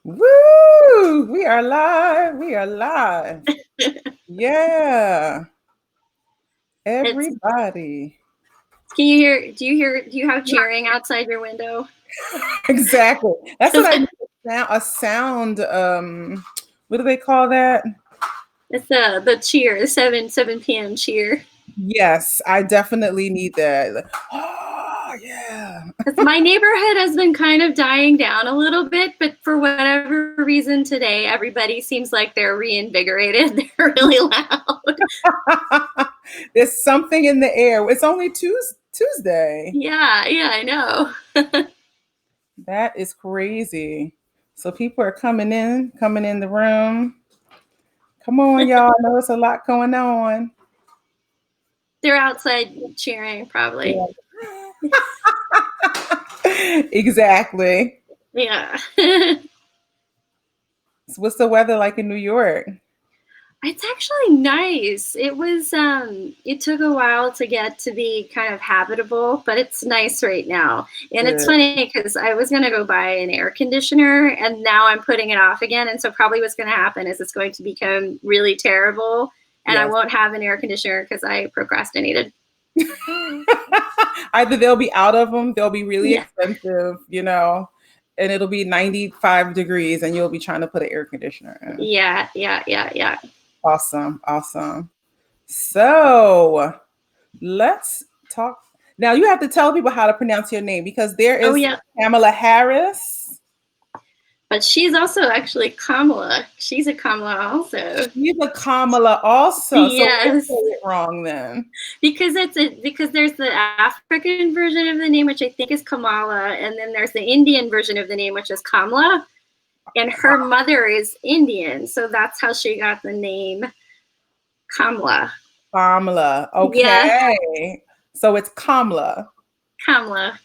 Woo! We are live. We are live. Yeah. It's Everybody. can you hear do you have cheering outside your window? Exactly. That's what Because I need. A sound. What do they call that? it's the cheer, the 7 p.m. cheer. Yes, I definitely need that. Like, oh yeah. Because my neighborhood has been kind of dying down a little bit, but for whatever reason today, everybody seems like they're reinvigorated. They're really loud. There's something in the air. It's only Tuesday. Yeah, I know. That is crazy. So people are coming in the room. Come on, y'all. I know it's a lot going on. They're outside cheering, probably. Yeah. Exactly. Yeah. So what's the weather like in New York? It's actually nice. It took a while to get to be kind of habitable, but it's nice right now. And it's Good. funny because I was going to go buy an air conditioner and now I'm putting it off again. And so probably what's going to happen is it's going to become really terrible and I Yes. won't have an air conditioner because I procrastinated. Either they'll be out of them, they'll be really Yeah. expensive, and it'll be 95 degrees and you'll be trying to put an air conditioner in. Yeah. Awesome. Awesome. So let's talk. Now you have to tell people how to pronounce your name because there is Kamala Harris. But she's also actually Kamala. She's a Kamala also. She's a Kamala also. Yes. So I say it wrong then. Because there's the African version of the name, which I think is Kamala, and then there's the Indian version of the name, which is Kamala. And her mother is Indian, so that's how she got the name Kamala. Kamala. Okay. Yeah. So it's Kamala. Kamala.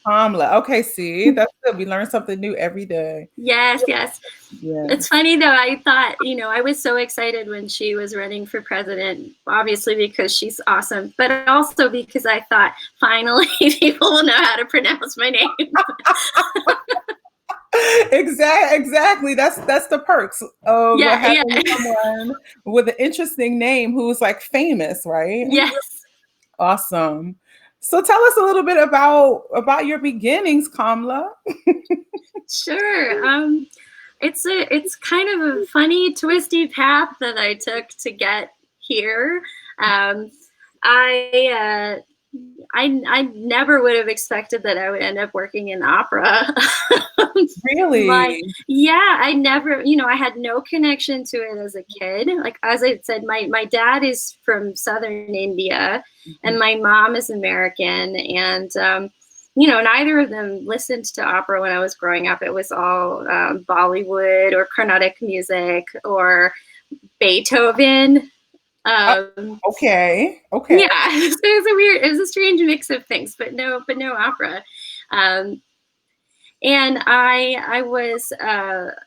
Okay, see, that's good. We learn something new every day. Yes. It's funny though. I thought, I was so excited when she was running for president, obviously because she's awesome, but also because I thought finally people will know how to pronounce my name. Exactly. That's the perks of having someone with an interesting name who's like famous, right? Yes. Awesome. So tell us a little bit about your beginnings, Kamala. Sure. It's kind of a funny, twisty path that I took to get here. I never would have expected that I would end up working in opera. Really? I never, I had no connection to it as a kid. Like, as I said, my dad is from southern India and my mom is American. And, neither of them listened to opera when I was growing up. It was all Bollywood or Carnatic music or Beethoven. Okay. Yeah, so it was a strange mix of things, but no opera. And I was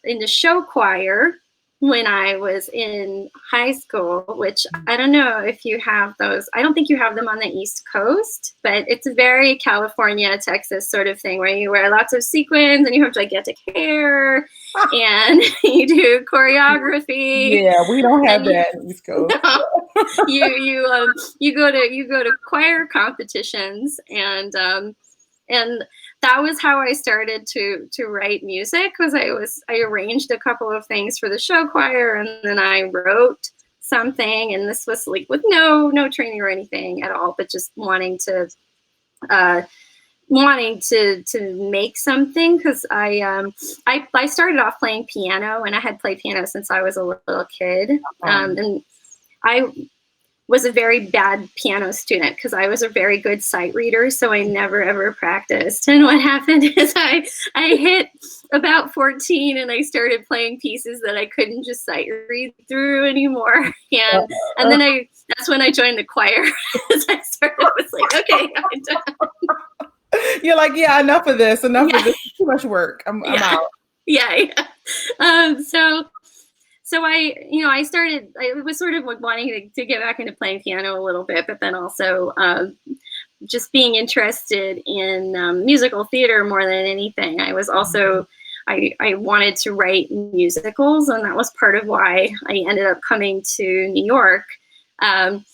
in the show choir when I was in high school, which I don't know if you have those. I don't think you have them on the East Coast, but it's a very California, Texas sort of thing where you wear lots of sequins and you have to get to hair and you do choreography. Yeah, we don't have that in East Coast. No. You go to choir competitions and that was how I started to write music, because I arranged a couple of things for the show choir and then I wrote something, and this was like with no training or anything at all, but just wanting to make something, because I started off playing piano, and I had played piano since I was a little kid. And I was a very bad piano student because I was a very good sight reader, so I never ever practiced. And what happened is I hit about 14 and I started playing pieces that I couldn't just sight read through anymore. And then that's when I joined the choir. As I was like, okay, I'm done. You're like, yeah, enough of this. Enough of this. Too much work. I'm out. Yeah. So I started, I was sort of wanting to get back into playing piano a little bit, but then also just being interested in musical theater more than anything. I was also I wanted to write musicals, and that was part of why I ended up coming to New York. And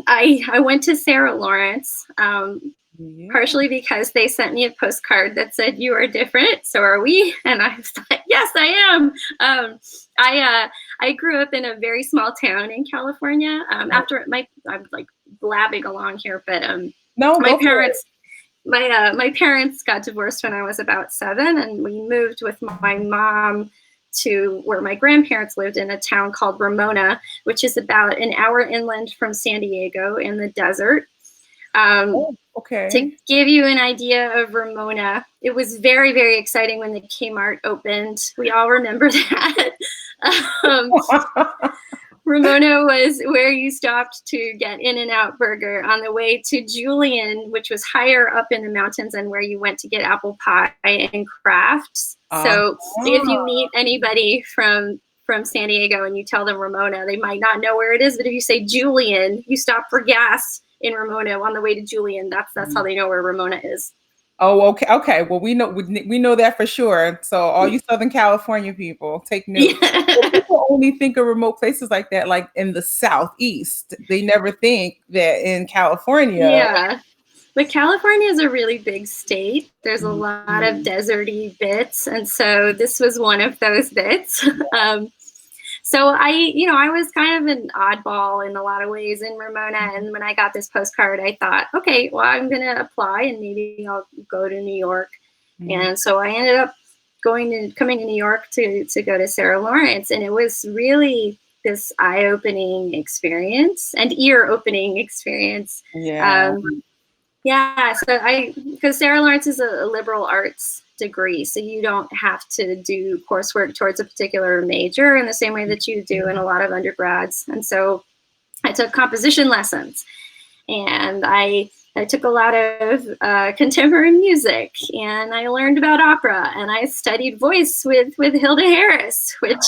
I went to Sarah Lawrence, partially because they sent me a postcard that said, "You are different, so are we." And I was like, yes, I am. I grew up in a very small town in California. After I'm like blabbing along here, but my parents got divorced when I was about 7, and we moved with my mom to where my grandparents lived, in a town called Ramona, which is about an hour inland from San Diego in the desert. To give you an idea of Ramona, it was very, very exciting when the Kmart opened. We all remember that. Ramona was where you stopped to get In-N-Out Burger on the way to Julian, which was higher up in the mountains and where you went to get apple pie and crafts. So if you meet anybody from San Diego and you tell them Ramona, they might not know where it is. But if you say Julian, you stop for gas in Ramona on the way to Julian. That's how they know where Ramona is. Oh, okay. Well, we know that for sure. So all you Southern California people, take note. Well, people only think of remote places like that, like in the Southeast. They never think that in California. Yeah, but California is a really big state. There's a lot of deserty bits, and so this was one of those bits. So I was kind of an oddball in a lot of ways in Ramona. And when I got this postcard, I thought, okay, well, I'm going to apply and maybe I'll go to New York. And so I ended up coming to New York to go to Sarah Lawrence. And it was really this eye-opening experience and ear-opening experience. So because Sarah Lawrence is a liberal arts degree, so you don't have to do coursework towards a particular major in the same way that you do in a lot of undergrads. And so I took composition lessons, and I took a lot of contemporary music, and I learned about opera, and I studied voice with Hilda Harris, which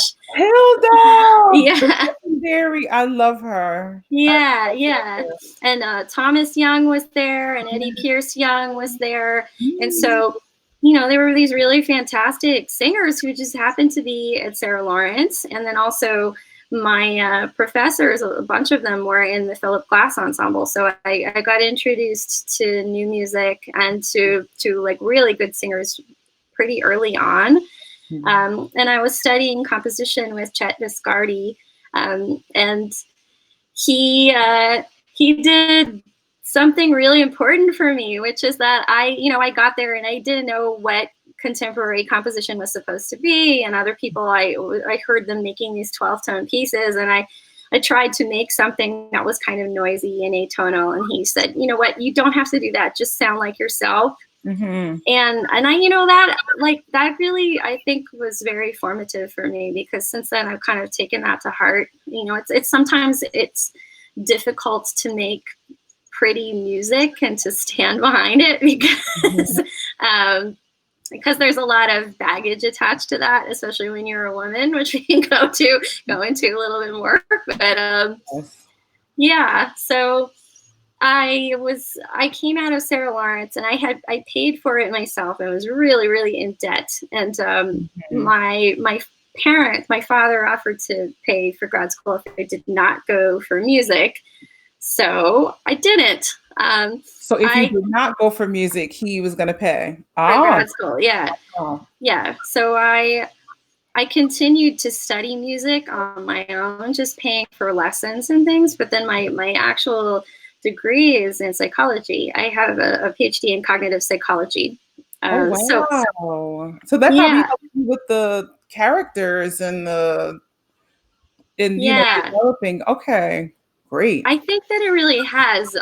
legendary. I love her. And Thomas Young was there, and Eddie Pierce Young was there. And so there were these really fantastic singers who just happened to be at Sarah Lawrence. And then also my professors, a bunch of them were in the Philip Glass ensemble. So I got introduced to new music and to like really good singers pretty early on. And I was studying composition with Chet Viscardi. And he did something really important for me, which is that I got there and I didn't know what contemporary composition was supposed to be. And other people, I heard them making these 12-tone pieces, and I tried to make something that was kind of noisy and atonal. And he said, you know what, you don't have to do that. Just sound like yourself. And I, that really, I think, was very formative for me, because since then I've kind of taken that to heart. It's sometimes it's difficult to make pretty music and to stand behind it because there's a lot of baggage attached to that, especially when you're a woman, which we can go into a little bit more. But so I came out of Sarah Lawrence, and I paid for it myself. I was really, really in debt. And my father offered to pay for grad school if I did not go for music. So I didn't. So if you did not go for music, he was going to pay for grad school. Yeah. So I continued to study music on my own, just paying for lessons and things. But then my actual degree is in psychology. I have a PhD in cognitive psychology. So that probably helps you with the characters and developing. Okay, great. I think that it really has.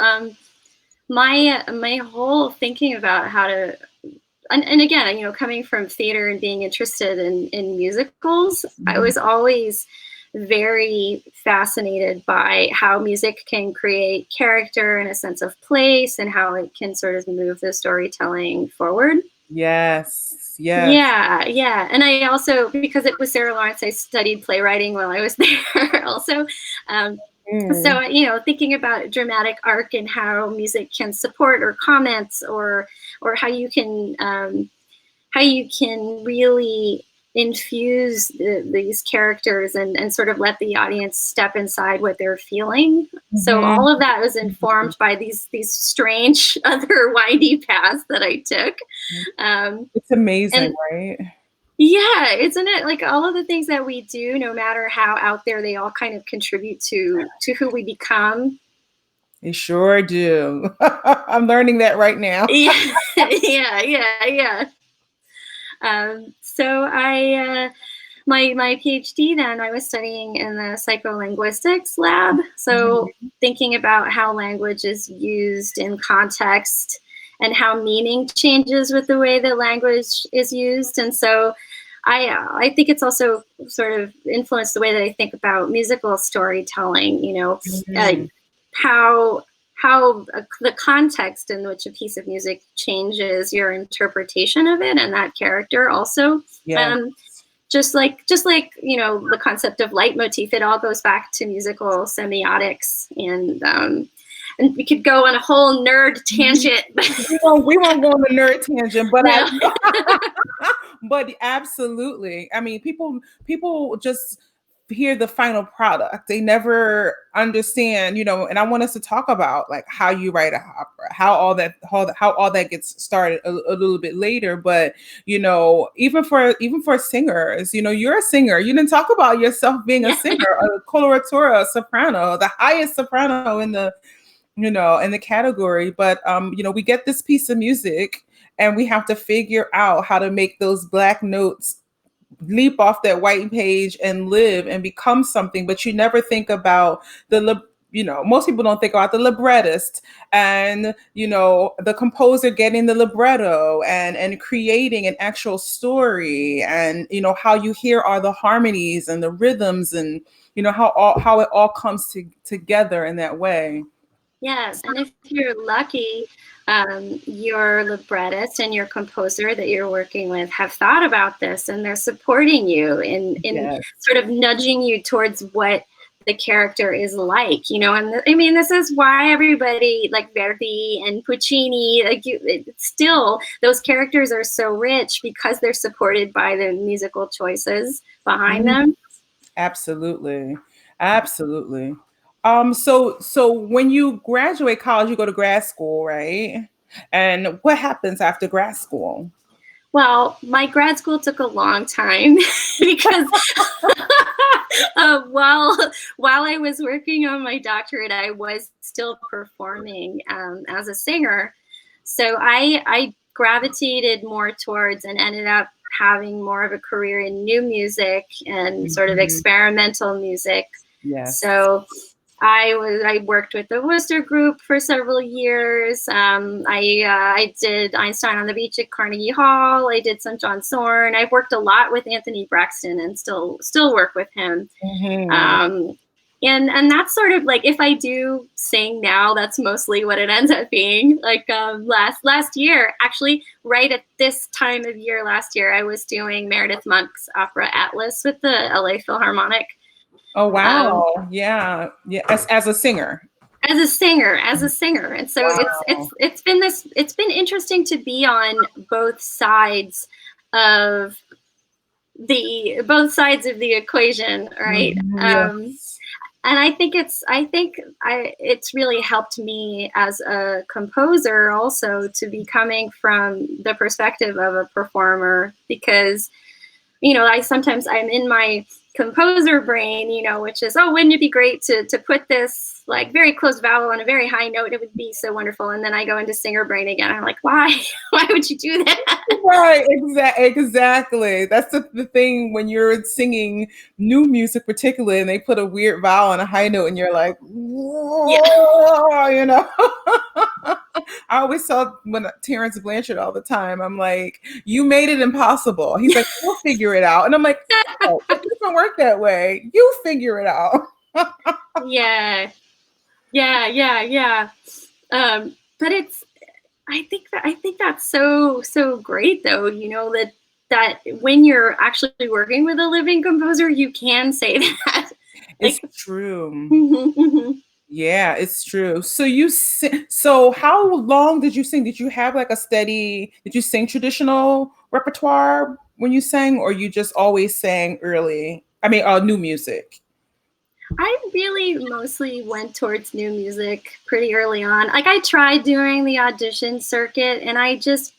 My whole thinking about how to, and again, coming from theater and being interested in musicals, I was always very fascinated by how music can create character and a sense of place, and how it can sort of move the storytelling forward. Yes. Yeah. And I also, because it was Sarah Lawrence, I studied playwriting while I was there also. So, thinking about dramatic arc and how music can support or comment, or how you can you can really infuse these characters and sort of let the audience step inside what they're feeling. So all of that was informed by these strange other windy paths that I took. It's amazing, right? Yeah, isn't it? Like all of the things that we do, no matter how out there, they all kind of contribute to who we become. They sure do. I'm learning that right now. Yeah. So my PhD then, I was studying in the psycholinguistics lab. So thinking about how language is used in context and how meaning changes with the way that language is used. And so I think it's also sort of influenced the way that I think about musical storytelling, how the context in which a piece of music changes your interpretation of it and that character also. Just like the concept of leitmotif, it all goes back to musical semiotics, and we could go on a whole nerd tangent. We won't go on the nerd tangent, but but absolutely. I mean, people just hear the final product. They never understand, and I want us to talk about like how you write an opera, how all that gets started a little bit later. But even for singers, you're a singer. You didn't talk about yourself being a singer, a coloratura, a soprano, the highest soprano in the in the category. But we get this piece of music and we have to figure out how to make those black notes leap off that white page and live and become something. But you never think about most people don't think about the librettist and the composer getting the libretto and creating an actual story, and how you hear all the harmonies and the rhythms, and how it all comes together in that way. Yes, and if you're lucky, your librettist and your composer that you're working with have thought about this, and they're supporting you in sort of nudging you towards what the character is like, And I mean, this is why everybody like Verdi and Puccini, still those characters are so rich because they're supported by the musical choices behind them. Absolutely. So when you graduate college, you go to grad school, right? And what happens after grad school? Well, my grad school took a long time because while I was working on my doctorate, I was still performing as a singer. So I gravitated more towards and ended up having more of a career in new music and sort of experimental music. Yes. So I worked with the Worcester Group for several years. I did Einstein on the Beach at Carnegie Hall. I did some John Zorn. I've worked a lot with Anthony Braxton and still work with him. And that's sort of like, if I do sing now, that's mostly what it ends up being. Like last year, actually, right at this time of year last year, I was doing Meredith Monk's opera Atlas with the LA Philharmonic. Oh, wow. Yeah. As a singer. As a singer. And so it's been interesting to be on both sides of the equation, right? And I think it's really helped me as a composer also to be coming from the perspective of a performer, because sometimes I'm in my composer brain, which is, wouldn't it be great to put this like very close vowel on a very high note? It would be so wonderful. And then I go into singer brain again. I'm like, why would you do that? Right. Exactly. That's the thing when you're singing new music, particularly, and they put a weird vowel on a high note and you're like, whoa, I always tell Terrence Blanchard all the time, I'm like, you made it impossible. He's like, we'll figure it out. And I'm like, oh, it doesn't work that way. You figure it out. Yeah. But I think that's so great though, that when you're actually working with a living composer, you can say that. It's true. Yeah, it's true. So how long did you sing? Did you have like did you sing traditional repertoire when you sang, or you just always sang early? I mean, new music. I really mostly went towards new music pretty early on. Like I tried doing the audition circuit, and I just,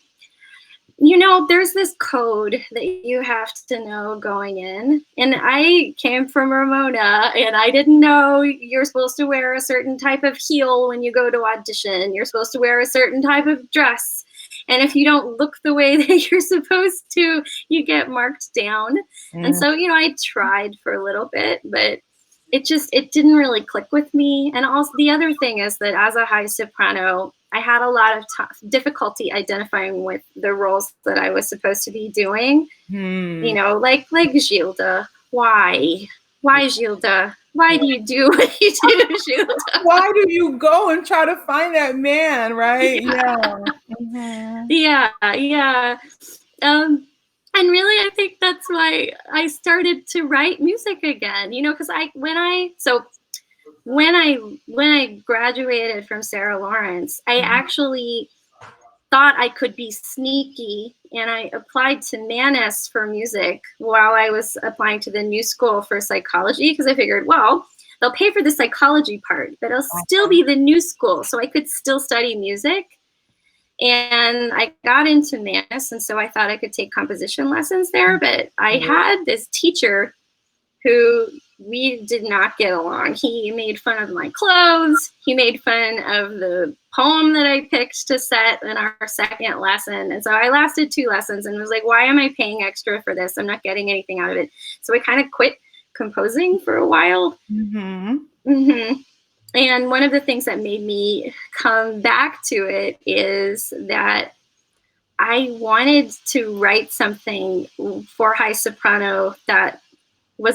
there's this code that you have to know going in. And I came from Ramona, and I didn't know you're supposed to wear a certain type of heel when you go to audition. You're supposed to wear a certain type of dress. And if you don't look the way that you're supposed to, you get marked down. And so, I tried for a little bit, but it didn't really click with me. And also the other thing is that as a high soprano, I had a lot of difficulty identifying with the roles that I was supposed to be doing. Like Gilda. Why Gilda? Why do you do what you do, Gilda? Why do you go and try to find that man, right? Yeah. And really, I think that's why I started to write music again. Because when I graduated from Sarah Lawrence, I actually thought I could be sneaky, and I applied to Manus for music while I was applying to the new school for psychology, because I figured, well, they'll pay for the psychology part, but it'll still be the new school, so I could still study music. And I got into Manus, and so I thought I could take composition lessons there, but I had this teacher who we did not get along. He made fun of my clothes. He made fun of the poem that I picked to set in our second lesson. And so I lasted 2 lessons and was like, why am I paying extra for this? I'm not getting anything out of it. So I kind of quit composing for a while. And one of the things that made me come back to it is that I wanted to write something for high soprano that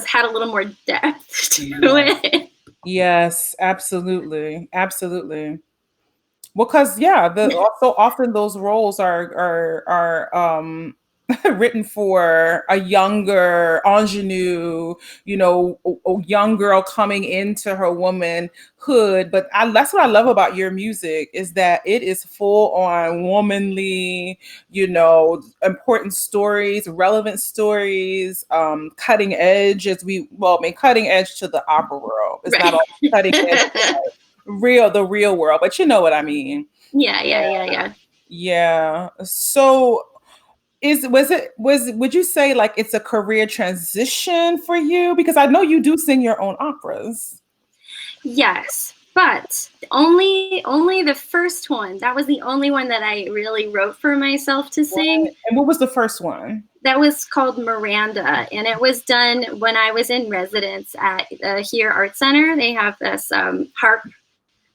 had a little more depth to it. Yes, absolutely. Well, because so often those roles are written for a younger ingenue, a young girl coming into her womanhood. But that's what I love about your music, is that it is full on womanly, important stories, relevant stories, cutting edge, cutting edge to the opera world. It's not all cutting edge to the real world, but you know what I mean. Yeah. So would you say like it's a career transition for you? Because I know you do sing your own operas. Yes, but only the first one. That was the only one that I really wrote for myself to sing. And what was the first one? That was called Miranda, and it was done when I was in residence at the Here Art Center. They have this HARP,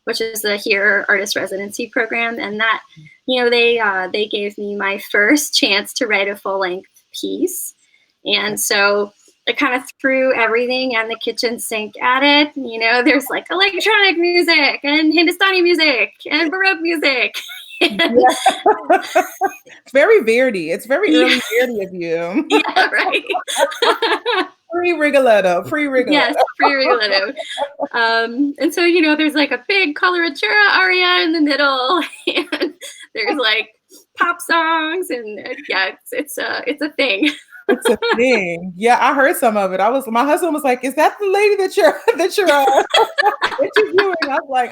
which is the Here Artist Residency Program, and that, they gave me my first chance to write a full-length piece. And so I kind of threw everything and the kitchen sink at it. There's like electronic music and Hindustani music and Baroque music. It's very Verdi. It's very early Verdi of you. Yeah, right. Pre-Rigoletto. Yes, pre-Rigoletto. And so, there's like a big coloratura aria in the middle, and there's like pop songs, and it's a thing. It's a thing. Yeah, I heard some of it. My husband was like, "Is that the lady that you're interviewing?" I was like,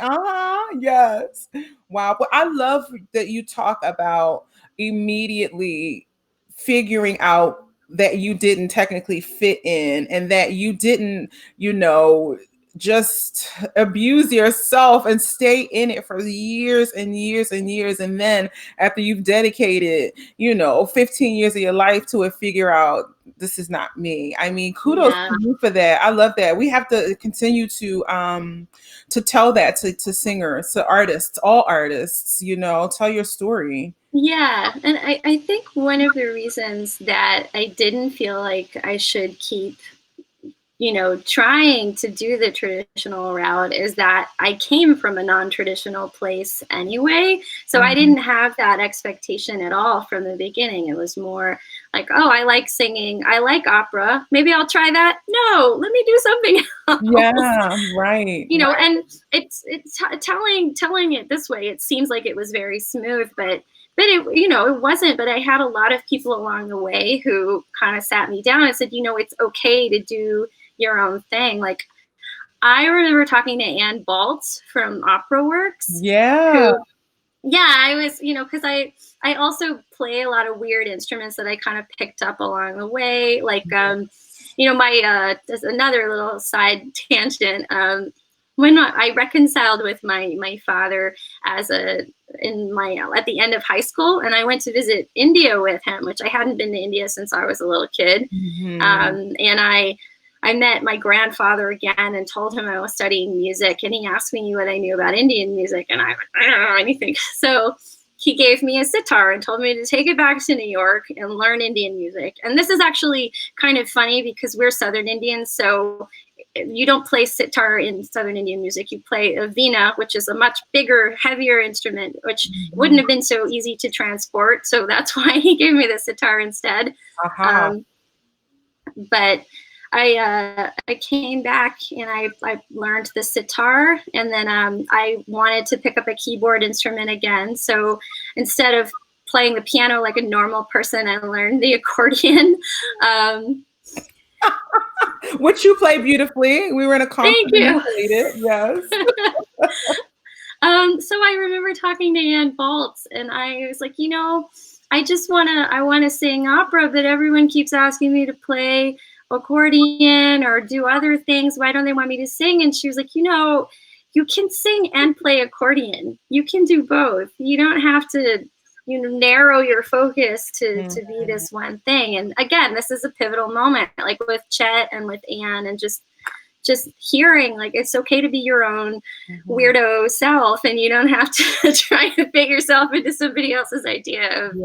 yes. Wow. But I love that you talk about immediately figuring out that you didn't technically fit in, and that you didn't, just abuse yourself and stay in it for years and years and years. And then after you've dedicated, 15 years of your life to it, figure out this is not me. I mean, kudos to you for that. I love that. We have to continue to tell that to singers, to artists, all artists, tell your story. Yeah. And I think one of the reasons that I didn't feel like I should keep trying to do the traditional route is that I came from a non-traditional place anyway. So I didn't have that expectation at all from the beginning. It was more like, oh, I like singing. I like opera. Maybe I'll try that. No, let me do something else. Yeah, right. And it's telling it this way. It seems like it was very smooth, but but it wasn't, but I had a lot of people along the way who kind of sat me down and said, it's okay to do your own thing. Like, I remember talking to Ann Baltz from Opera Works. Yeah. Who, yeah, I was, because I also play a lot of weird instruments that I kind of picked up along the way. Like, there's another little side tangent. When I reconciled with my father at the end of high school, and I went to visit India with him, which I hadn't been to India since I was a little kid. And I met my grandfather again and told him I was studying music, and he asked me what I knew about Indian music, and I don't know anything. So he gave me a sitar and told me to take it back to New York and learn Indian music. And this is actually kind of funny because we're Southern Indians, so you don't play sitar in Southern Indian music. You play a veena, which is a much bigger, heavier instrument, which wouldn't have been so easy to transport. So that's why he gave me the sitar instead. But I came back and I learned the sitar, and then I wanted to pick up a keyboard instrument again. So instead of playing the piano like a normal person, I learned the accordion. Which you play beautifully. We were in a concert. Thank you. Yes. So I remember talking to Ann Baltz, and I was like, I want to sing opera, but everyone keeps asking me to play accordion or do other things. Why don't they want me to sing? And she was like, you can sing and play accordion. You can do both. You don't have to, narrow your focus to be this one thing. And again, this is a pivotal moment, like with Chet and with Anne, and just hearing like it's okay to be your own weirdo self, and you don't have to try to fit yourself into somebody else's idea of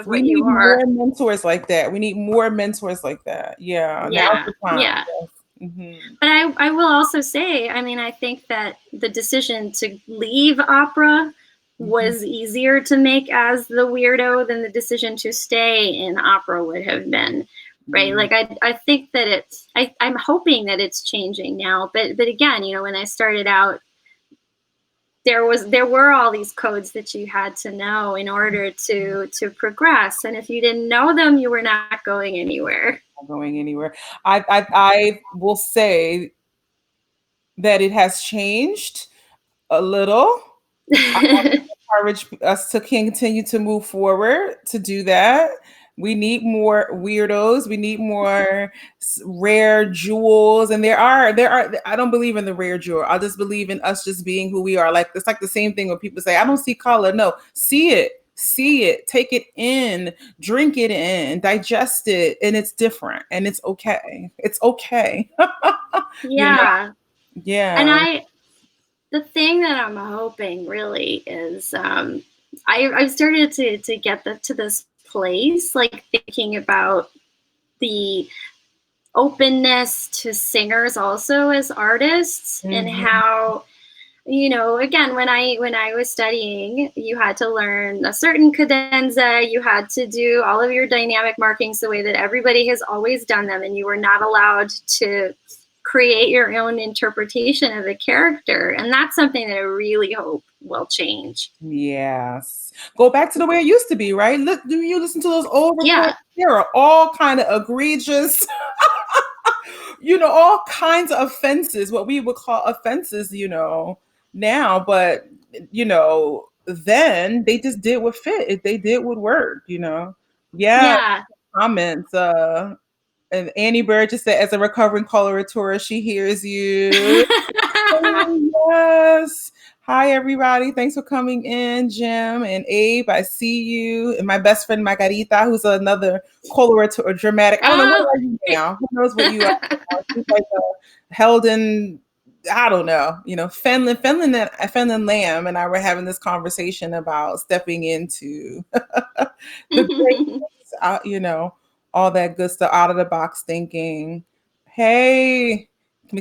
what you are. We need more mentors like that. We need more mentors like that. Yeah. Now's the time. Yeah. Yes. But I will also say, I think that the decision to leave opera was easier to make as the weirdo than the decision to stay in opera would have been. Right. Like, I think that I'm hoping that it's changing now. But again, when I started out, there were all these codes that you had to know in order to progress. And if you didn't know them, you were not going anywhere. I will say that it has changed a little. I encourage us to continue to move forward to do that. We need more weirdos. We need more rare jewels. And there are, I don't believe in the rare jewel. I just believe in us just being who we are. Like, it's like the same thing when people say, I don't see color. No, see it, take it in, drink it in, digest it. And it's different. And it's okay. It's okay. Yeah. Yeah. And the thing that I'm hoping really is, I've started to get to this place, like thinking about the openness to singers also as artists, and how, again, when I was studying, you had to learn a certain cadenza, you had to do all of your dynamic markings the way that everybody has always done them, and you were not allowed to create your own interpretation of a character. And that's something that I really hope will change. Yes. Go back to the way it used to be, right? Do you listen to those old recordings? Yeah. There are all kind of egregious, all kinds of offenses, what we would call offenses, now. But, then they just did what fit. They did what worked, Yeah. Comments. And Annie Bird just said, as a recovering coloratura, she hears you. Yes. Hi, everybody. Thanks for coming in, Jim and Abe. I see you. And my best friend, Margarita, who's another coloratura, dramatic. I don't know, what are you now? Who knows what you are? She's like held in, I don't know, Finland Lamb and I were having this conversation about stepping into the greatness, all that good stuff, out of the box thinking. Hey,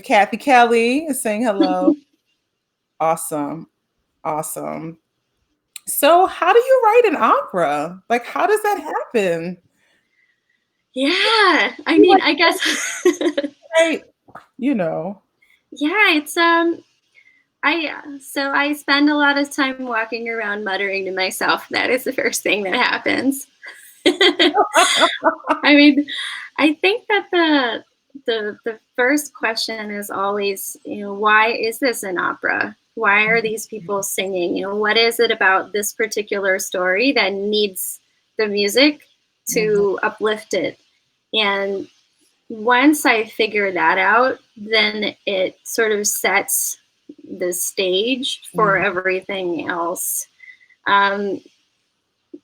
Kathy Kelly is saying hello. Awesome. So how do you write an opera? Like, how does that happen? Yeah, I guess. Right. Yeah, it's So I spend a lot of time walking around muttering to myself. That is the first thing that happens. I mean, I think that the first question is always, why is this an opera? Why are these people singing? What is it about this particular story that needs the music to uplift it? And once I figure that out, then it sort of sets the stage for everything else.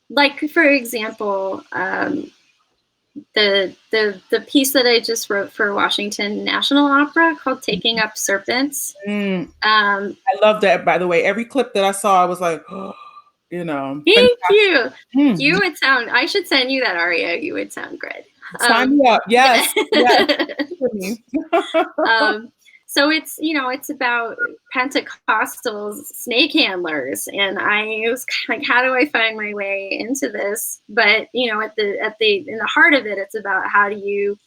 Like, for example, the piece that I just wrote for Washington National Opera called "Taking Up Serpents." I love that, by the way. Every clip that I saw, I was like, Thank you. You would sound. I should send you that aria. You would sound great. Sign me up. Yes. Yes. So it's about Pentecostals, snake handlers, and I was kind of like, how do I find my way into this? But in the heart of it, it's about how do you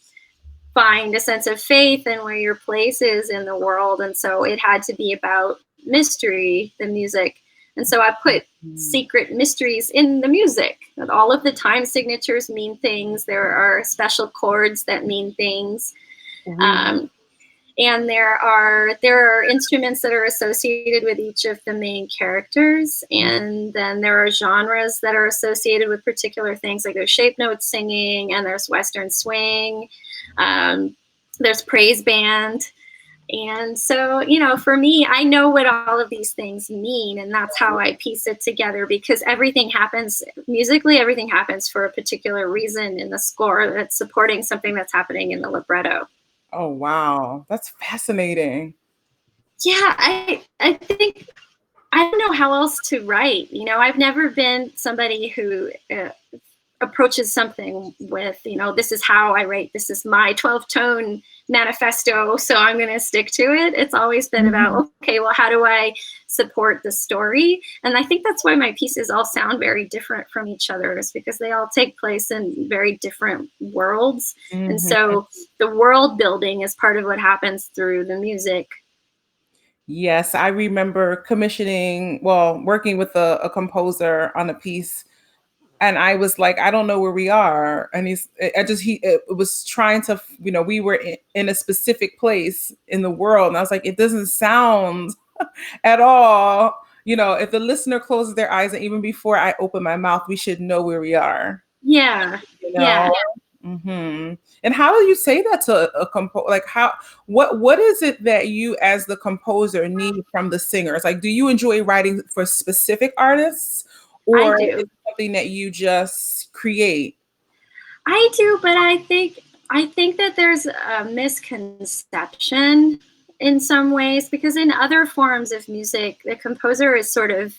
find a sense of faith and where your place is in the world. And so it had to be about mystery, the music. And so I put secret mysteries in the music. And all of the time signatures mean things. There are special chords that mean things. And there are instruments that are associated with each of the main characters. And then there are genres that are associated with particular things, like there's shape note singing, and there's Western swing, there's praise band. And so, for me, I know what all of these things mean, and that's how I piece it together, because everything happens musically, everything happens for a particular reason in the score that's supporting something that's happening in the libretto. Oh, wow. That's fascinating. Yeah, I think I don't know how else to write. I've never been somebody who approaches something with, this is how I write. This is my 12-tone manifesto, so I'm going to stick to it. It's always been about, okay, well, how do I support the story? And I think that's why my pieces all sound very different from each other, is because they all take place in very different worlds. And so the world building is part of what happens through the music. Yes, I remember working with a composer on a piece, and I was like, I don't know where we are. And it was trying to, we were in a specific place in the world. And I was like, it doesn't sound at all. If the listener closes their eyes, and even before I open my mouth, we should know where we are. Yeah. Yeah. And how do you say that to a composer? Like, what is it that you as the composer need from the singers? Like, do you enjoy writing for specific artists, or is it something that you just create? I do, but I think that there's a misconception in some ways, because in other forms of music, the composer is sort of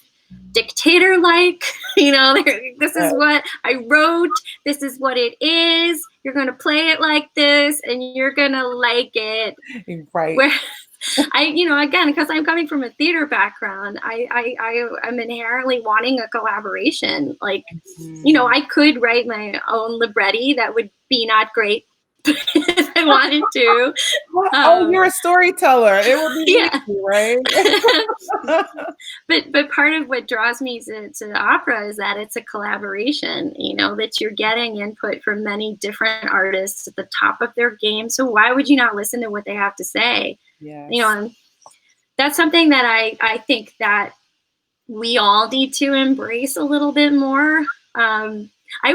dictator-like. This is what I wrote. This is what it is. You're going to play it like this, and you're going to like it. Right. Where again, because I'm coming from a theater background, I'm inherently wanting a collaboration. Like, I could write my own libretti that would be not great if I wanted to. You're a storyteller. It would be easy, right? But part of what draws me to opera is that it's a collaboration, that you're getting input from many different artists at the top of their game. So why would you not listen to what they have to say? Yes. And that's something that I think that we all need to embrace a little bit more. I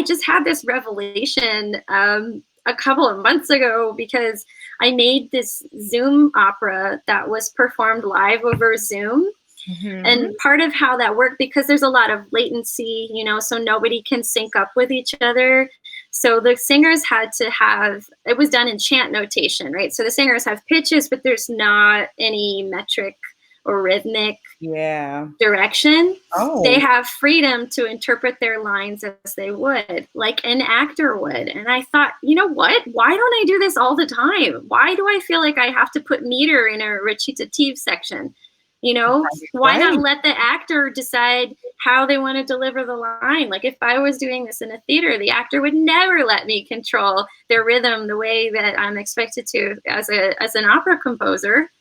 just had this revelation a couple of months ago, because I made this Zoom opera that was performed live over Zoom. And part of how that worked, because there's a lot of latency, so nobody can sync up with each other. So the singers had to it was done in chant notation, right? So the singers have pitches, but there's not any metric or rhythmic direction. They have freedom to interpret their lines as they would, like an actor would. And I thought, you know what? Why don't I do this all the time? Why do I feel like I have to put meter in a recitative section? Why not let the actor decide how they want to deliver the line? Like, if I was doing this in a theater, the actor would never let me control their rhythm the way that I'm expected to as an opera composer.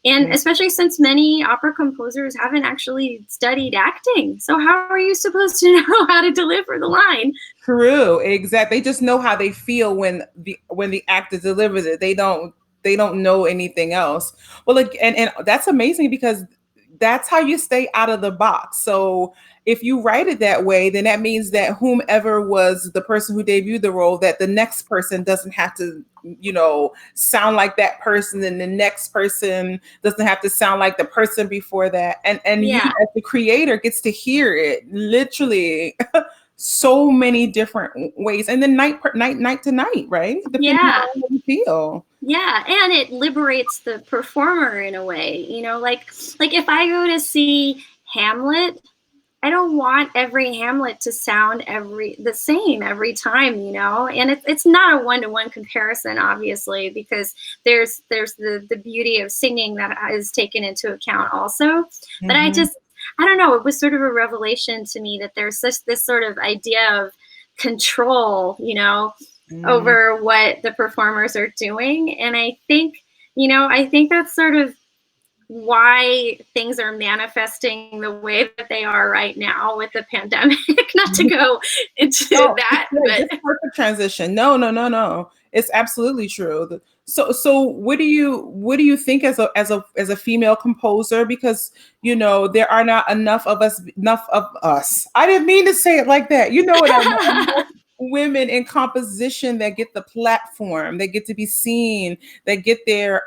And especially since many opera composers haven't actually studied acting. So how are you supposed to know how to deliver the line? True, exactly. They just know how they feel when the actor delivers it. They don't know anything else. Well, like, and that's amazing because that's how you stay out of the box. So if you write it that way, then that means that whomever was the person who debuted the role, that the next person doesn't have to, sound like that person, and the next person doesn't have to sound like the person before that. And you Yeah. as the creator gets to hear it literally so many different ways, and then night to night, right? Depending on how you feel. Yeah, and it liberates the performer in a way, like if I go to see Hamlet, I don't want every Hamlet to sound the same every time, and it's not a one-to-one comparison, obviously, because there's the beauty of singing that is taken into account also. But I don't know, it was sort of a revelation to me that there's this sort of idea of control, over what the performers are doing. And I think that's sort of why things are manifesting the way that they are right now with the pandemic. Not to go into that, but it's a perfect transition. No. It's absolutely true. So what do you think as a female composer? Because there are not enough of us. I didn't mean to say it like that. You know what I mean? Women in composition that get the platform, that get to be seen, that get their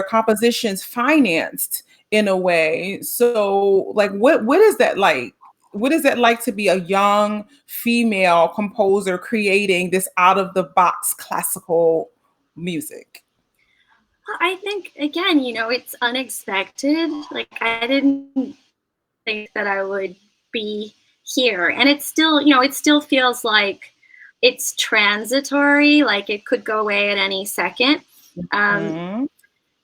compositions financed in a way. So like what is that like? What is it like to be a young female composer creating this out of the box classical music? I think, again, it's unexpected. Like, I didn't think that I would be here. And it still feels like it's transitory, like it could go away at any second.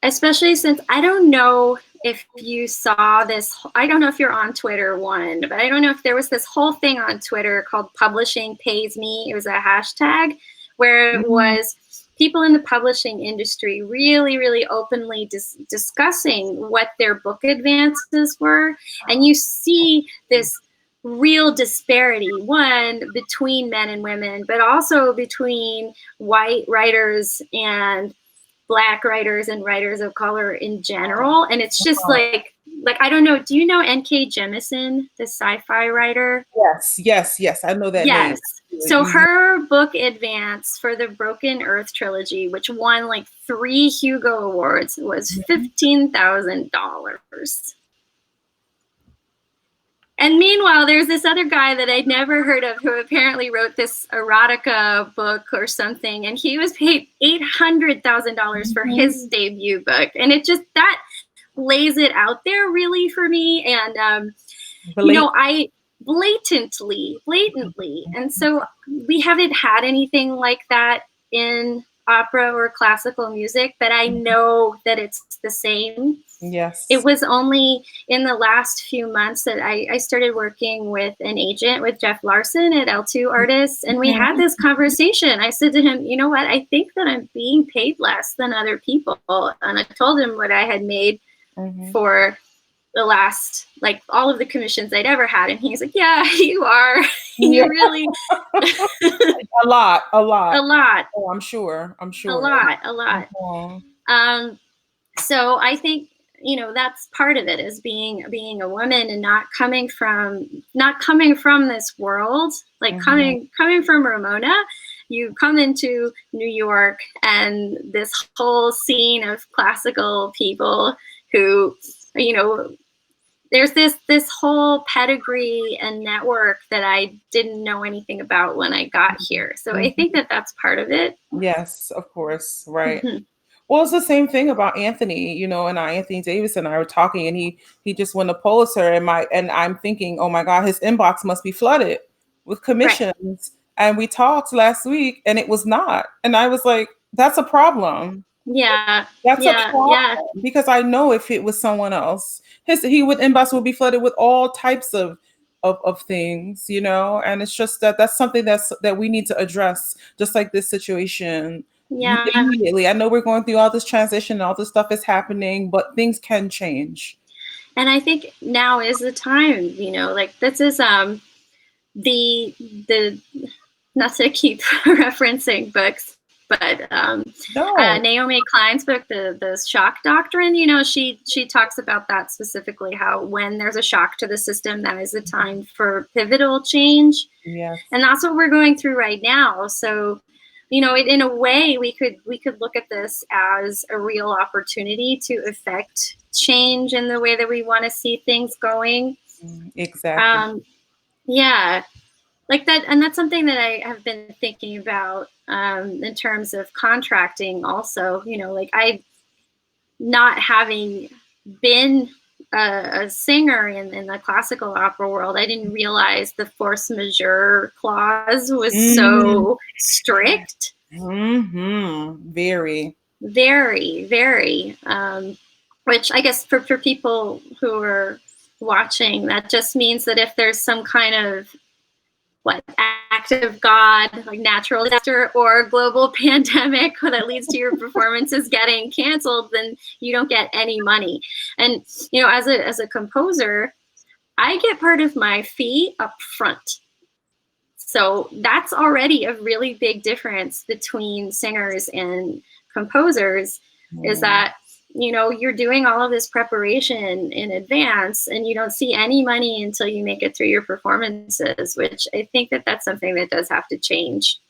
Especially since I don't know if you saw this, I don't know if you're on Twitter, but I don't know if there was this whole thing on Twitter called Publishing Pays Me. It was a hashtag where it was people in the publishing industry really, really openly discussing what their book advances were. And you see this real disparity, one, between men and women, but also between white writers and Black writers and writers of color in general. And it's just like I don't know, do you know N.K. Jemisin, the sci-fi writer? Yes, I know that name. So her book advance for the Broken Earth trilogy, which won like 3 Hugo Awards, was $15,000. And meanwhile, there's this other guy that I'd never heard of who apparently wrote this erotica book or something, and he was paid $800,000 for his debut book. And it just, that lays it out there really for me. And, I blatantly. And so we haven't had anything like that in opera or classical music, but I know that it's the same. Yes. It was only in the last few months that I started working with an agent, with Jeff Larson at L2 Artists, and we had this conversation. I said to him, you know what, I think that I'm being paid less than other people. And I told him what I had made for the last, like, all of the commissions I'd ever had. And he's like, yeah, you are. You really. A lot. Oh, I'm sure. A lot. So I think, that's part of it, is being a woman and not coming from this world, like coming from Ramona. You come into New York and this whole scene of classical people who, there's this whole pedigree and network that I didn't know anything about when I got here. So I think that that's part of it. Yes, of course. Right. Well, it's the same thing about Anthony, Anthony Davis and I were talking, and he just won a Pulitzer, and I'm thinking, oh my God, his inbox must be flooded with commissions. Right. And we talked last week and it was not. And I was like, that's a problem. Yeah. That's a problem, because I know if it was someone else, his inbox would be flooded with all types of things, and it's just that's something that we need to address, just like this situation Yeah. Immediately. I know we're going through all this transition and all this stuff is happening, but things can change. And I think now is the time, you know, like this is the not to keep referencing books, but No. Naomi Klein's book, the Shock Doctrine, you know, she talks about that specifically, how when there's a shock to the system, that is the time for pivotal change. Yes. And that's what we're going through right now. So, you know, in a way, we could look at this as a real opportunity to affect change in the way that we want to see things going. Exactly. Yeah, like that, and that's something that I have been thinking about in terms of contracting. Also, you know, like I, not having been a singer in the classical opera world, I didn't realize the force majeure clause was so strict. Very. Very, very. Which I guess for people who are watching, that just means that if there's some kind of act of God, like natural disaster or global pandemic that leads to your performances getting canceled, then you don't get any money. And, you know, as a composer, I get part of my fee up front. So that's already a really big difference between singers and composers, is that, you know, you're doing all of this preparation in advance and you don't see any money until you make it through your performances, which I think that that's something that does have to change.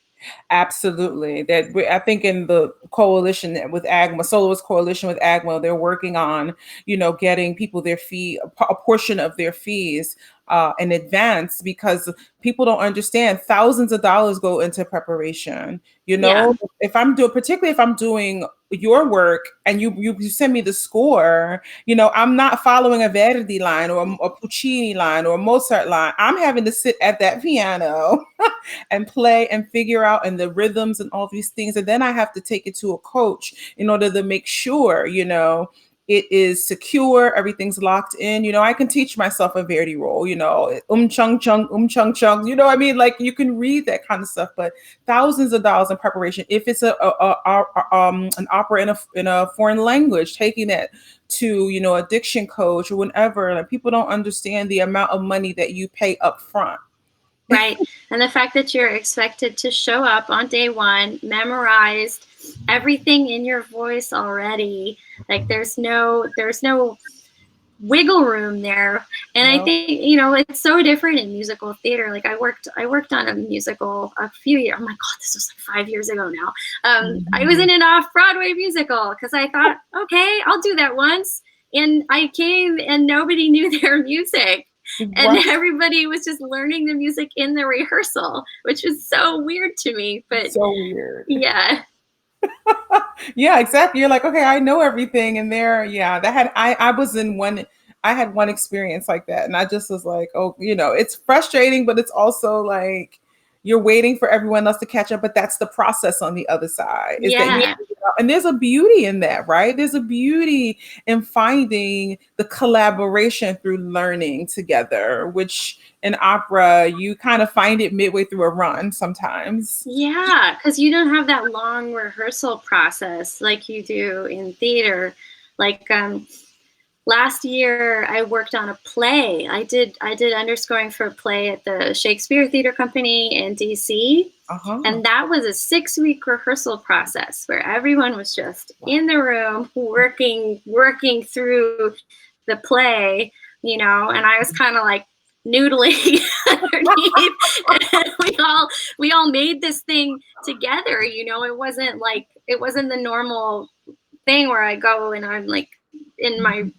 Absolutely. I think in the coalition with AGMA, Soloist Coalition with AGMA, they're working on, you know, getting people their fee, a portion of their fees in advance, because people don't understand thousands of dollars go into preparation. You know, if I'm doing, particularly if I'm doing your work and you send me the score, you know, I'm not following a Verdi line or a Puccini line or a Mozart line. I'm having to sit at that piano and play and figure out and the rhythms and all these things. And then I have to take it to a coach in order to make sure, you know, it is secure, everything's locked in. You know, I can teach myself a Verdi roll, you know, chung chung, you know, I mean, like you can read that kind of stuff, but thousands of dollars in preparation. If it's an opera in a foreign language, taking it to, you know, a diction coach or whatever, like people don't understand the amount of money that you pay up front. Right. And the fact that you're expected to show up on day one, memorized everything in your voice already. Like there's no wiggle room there. And I think, you know, it's so different in musical theater. Like I worked on a musical a few years. Oh my God, this was like 5 years ago now. I was in an off-Broadway musical because I thought, okay, I'll do that once. And I came and nobody knew their music. And everybody was just learning the music in the rehearsal, which was so weird to me. But so weird. Yeah. Yeah, exactly. You're like, okay, I know everything. And there, yeah, I had one experience like that. And I just was like, oh, you know, it's frustrating, but it's also like you're waiting for everyone else to catch up. But that's the process on the other side. And there's a beauty in that, right? There's a beauty in finding the collaboration through learning together, which in opera, you kind of find it midway through a run sometimes. Yeah, because you don't have that long rehearsal process like you do in theater. Like last year, I worked on a play. I did underscoring for a play at the Shakespeare Theater Company in DC. And that was a 6-week rehearsal process where everyone was just in the room working through the play, you know, and I was kind of like noodling underneath. And we all made this thing together, you know. It wasn't the normal thing where I go and I'm like in my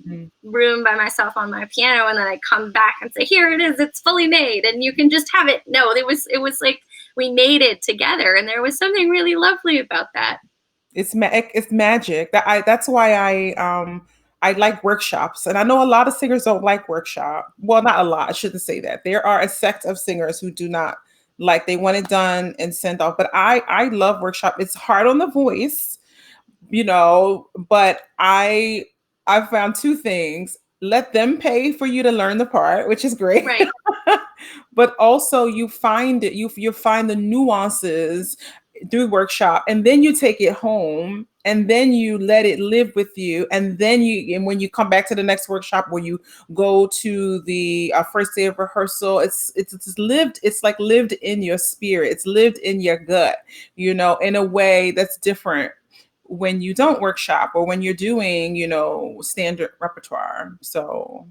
room by myself on my piano and then I come back and say, here it is, it's fully made and you can just have it. No, it was like we made it together, and there was something really lovely about that. It's magic. That's why I like workshops, and I know a lot of singers don't like workshop. Well, not a lot. I shouldn't say that. There are a sect of singers who do not like. They want it done and sent off. But I love workshop. It's hard on the voice, you know. But I found two things. Let them pay for you to learn the part, which is great. Right. But also you find it. You find the nuances do workshop, and then you take it home, and then you let it live with you, and then and when you come back to the next workshop, where you go to the first day of rehearsal, it's lived, it's like lived in your spirit, it's lived in your gut, you know, in a way that's different when you don't workshop or when you're doing, you know, standard repertoire. So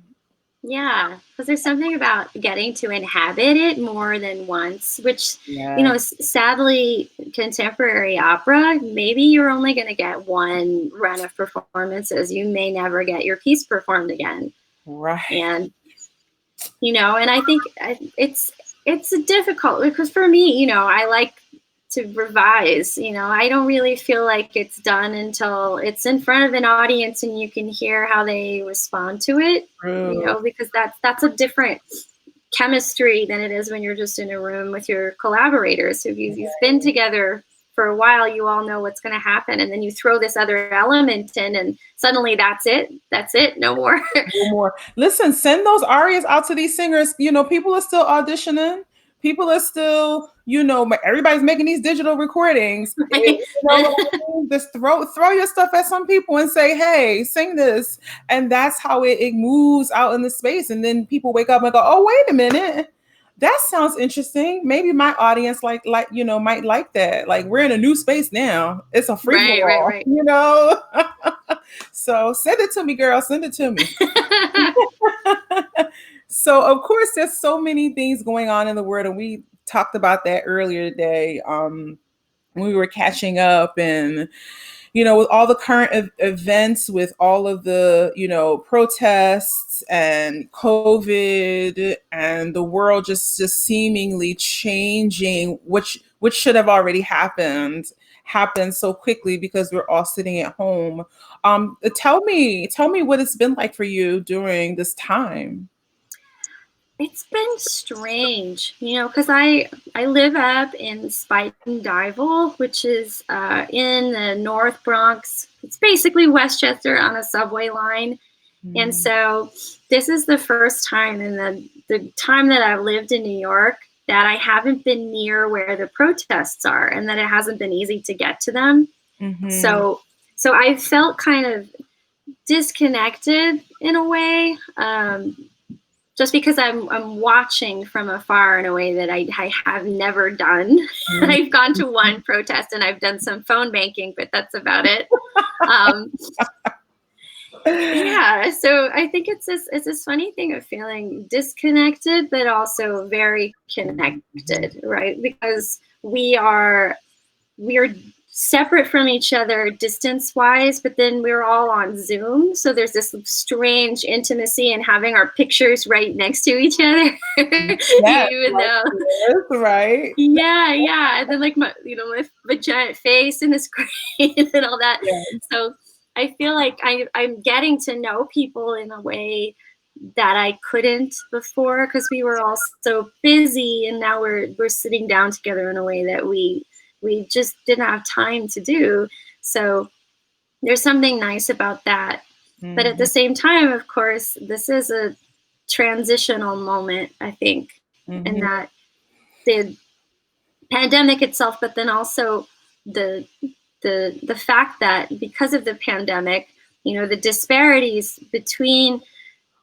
yeah, because there's something about getting to inhabit it more than once, which, you yeah, know, sadly, contemporary opera, maybe you're only going to get one run of performances. You may never get your piece performed again. right. And, you know, and I think it's difficult because for me, you know, I like to revise, you know, I don't really feel like it's done until it's in front of an audience and you can hear how they respond to it, you True. know, because that's a different chemistry than it is when you're just in a room with your collaborators who you've been together for a while. You all know what's going to happen, and then you throw this other element in and suddenly that's it, no more. No more. Listen, send those arias out to these singers. You know, people are still auditioning. People are still, you know, everybody's making these digital recordings. You know what I mean? Just throw your stuff at some people and say, "Hey, sing this," and that's how it moves out in the space. And then people wake up and go, "Oh, wait a minute, that sounds interesting. Maybe my audience like you know might like that. Like we're in a new space now. It's a free for all, Right. you know." So send it to me, girl. Send it to me. So of course there's so many things going on in the world, and we talked about that earlier today when we were catching up, and you know, with all the current events, with all of the, you know, protests and COVID, and the world just seemingly changing, which should have already happened so quickly because we're all sitting at home. Tell me what it's been like for you during this time. It's been strange, you know, because I live up in Spuyten Duyvil, which is in the North Bronx. It's basically Westchester on a subway line, and Mm. so this is the first time in the time that I've lived in New York that I haven't been near where the protests are, and that it hasn't been easy to get to them. Mm-hmm. So I felt kind of disconnected in a way. Just because I'm watching from afar in a way that I have never done. I've gone to one protest and I've done some phone banking, but that's about it. Um, yeah, so I think it's this funny thing of feeling disconnected, but also very connected, right? Because we're separate from each other distance wise, but then we're all on Zoom. So there's this strange intimacy in having our pictures right next to each other. Yeah, Even though, right. yeah. And then like my giant face in the screen and all that. Yeah. So I feel like I'm getting to know people in a way that I couldn't before because we were all so busy, and now we're sitting down together in a way that we just didn't have time to do. So there's something nice about that. But at the same time, of course, this is a transitional moment, I think, and that the pandemic itself, but then also the the fact that because of the pandemic, you know, the disparities between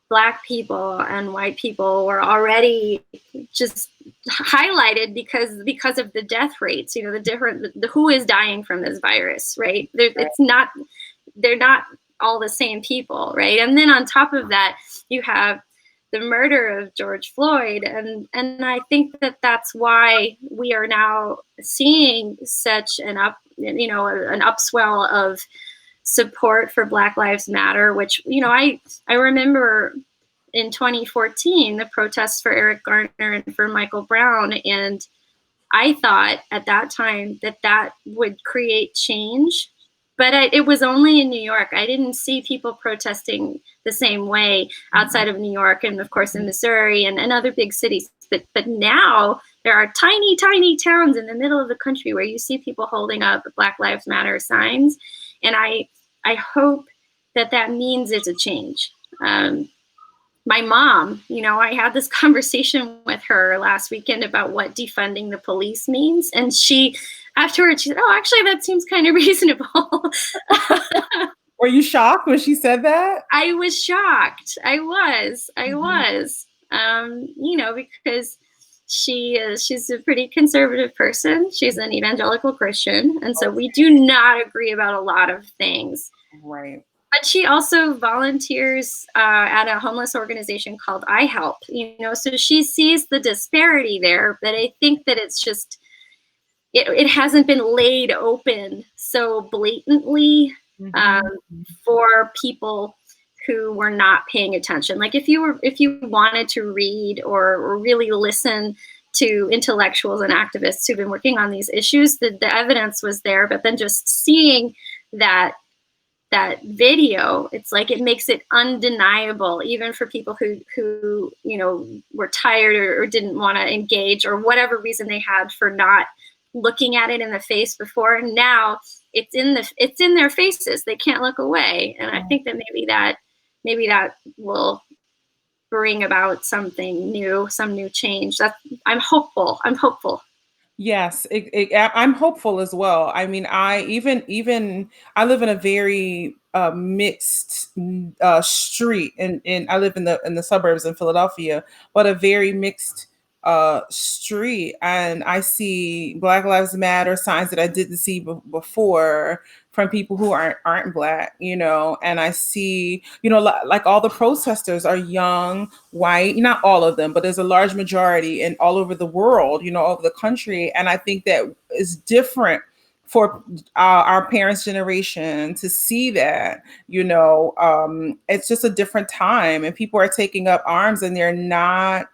Black people and white people were already just highlighted because of the death rates. You know, the who is dying from this virus, right? They're not all the same people, right? And then on top of that, you have the murder of George Floyd, and I think that that's why we are now seeing such an upswell of support for Black Lives Matter, which, you know, I remember in 2014, the protests for Eric Garner and for Michael Brown. And I thought at that time that would create change, but it was only in New York. I didn't see people protesting the same way outside of New York and of course in Missouri and other big cities. But now there are tiny, tiny towns in the middle of the country where you see people holding up Black Lives Matter signs. And I hope that means it's a change. My mom, you know, I had this conversation with her last weekend about what defunding the police means. And she afterwards she said, "Oh, actually, that seems kind of reasonable." Were you shocked when she said that? I was shocked. I was. Because she's a pretty conservative person. She's an evangelical Christian, and so we do not agree about a lot of things. Right. But she also volunteers at a homeless organization called I Help. So she sees the disparity there, but I think that it's just it hasn't been laid open so blatantly for people who were not paying attention. Like if you wanted to read or really listen to intellectuals and activists who've been working on these issues, the evidence was there, but then just seeing that video, it's like it makes it undeniable, even for people who were tired or didn't want to engage or whatever reason they had for not looking at it in the face before. And now it's in their faces. They can't look away. And I think that maybe that will bring about something new, some new change. I'm hopeful. Yes, I'm hopeful as well. I mean, I live in a very mixed street, and I live in the suburbs in Philadelphia, but a very mixed street, and I see Black Lives Matter signs that I didn't see before from people who aren't Black, and I see, like all the protesters are young, white, not all of them, but there's a large majority and all over the world, all over the country. And I think that is different for our parents' generation to see that, it's just a different time, and people are taking up arms and they're not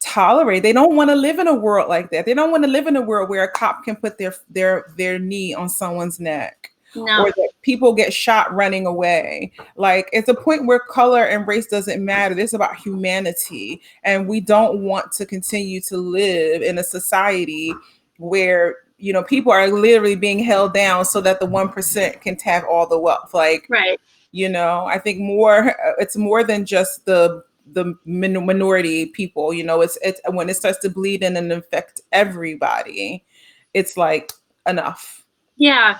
tolerate. They don't want to live in a world like that. They don't want to live in a world where a cop can put their knee on someone's neck. No. Or that people get shot running away. Like, it's a point where color and race doesn't matter. This is about humanity. And we don't want to continue to live in a society where, people are literally being held down so that the 1% can have all the wealth. Like, right. I think it's more than just the minority people, it's when it starts to bleed in and affect everybody, it's like enough. Yeah.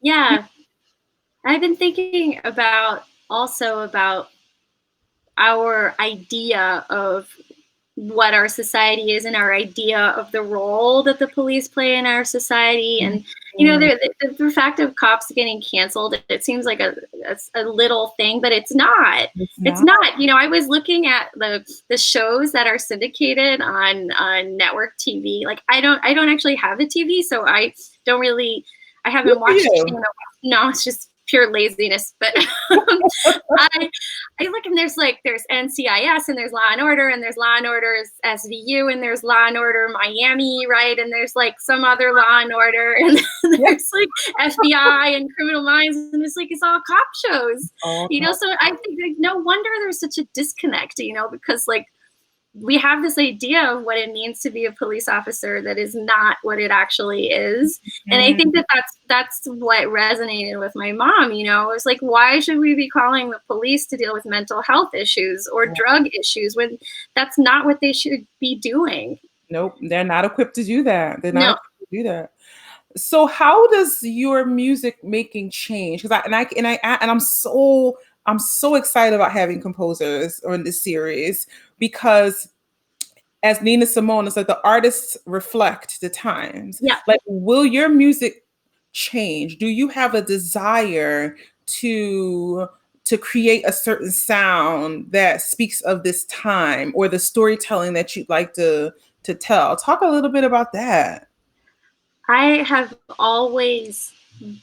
Yeah. I've been thinking about our idea of what our society is and our idea of the role that the police play in our society. And, the fact of cops getting canceled, it seems like a little thing, but it's not. It's not. I was looking at the shows that are syndicated on network TV. Like, I don't actually have a TV, so I haven't watched it. No, it's just pure laziness. But I look, and there's NCIS, and there's Law and Order, and there's Law and Order SVU, and there's Law and Order Miami, right? And there's like some other Law and Order, and there's like FBI and Criminal Minds, and it's all cop shows, So I think no wonder there's such a disconnect, because we have this idea of what it means to be a police officer that is not what it actually is. And I think that's what resonated with my mom. It's like, why should we be calling the police to deal with mental health issues or drug issues when that's not what they should be doing? Nope, they're not equipped to do that. They're not equipped to do that. So how does your music making change? Because I'm so excited about having composers on this series, because as Nina Simone, it's like the artists reflect the times. Yeah. Like, will your music change? Do you have a desire to create a certain sound that speaks of this time, or the storytelling that you'd like to tell? Talk a little bit about that. I have always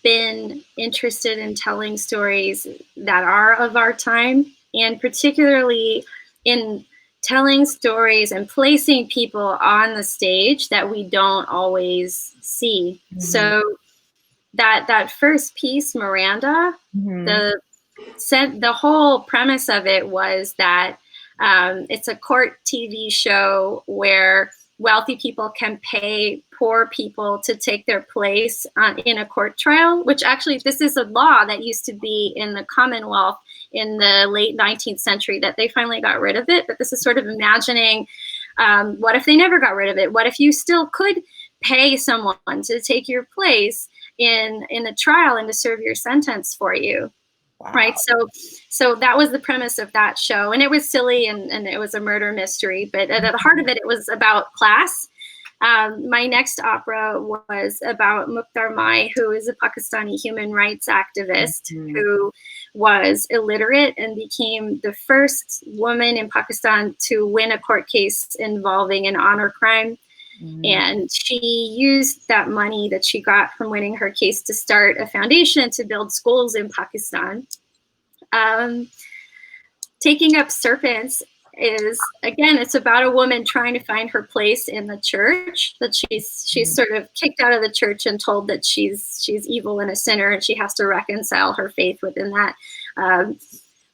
been interested in telling stories that are of our time, and particularly in telling stories and placing people on the stage that we don't always see. Mm-hmm. So that first piece, Miranda, the whole premise of it was that it's a court TV show where wealthy people can pay poor people to take their place in a court trial, which actually, this is a law that used to be in the Commonwealth in the late 19th century that they finally got rid of it. But this is sort of imagining, what if they never got rid of it? What if you still could pay someone to take your place in a trial and to serve your sentence for you. Wow. Right. So that was the premise of that show. And it was silly and it was a murder mystery. But at the heart of it, it was about class. My next opera was about Mukhtar Mai, who is a Pakistani human rights activist who was illiterate and became the first woman in Pakistan to win a court case involving an honor crime. And she used that money that she got from winning her case to start a foundation to build schools in Pakistan. Taking Up Serpents is, again, it's about a woman trying to find her place in the church, that she's sort of kicked out of the church and told that she's evil and a sinner, and she has to reconcile her faith within that.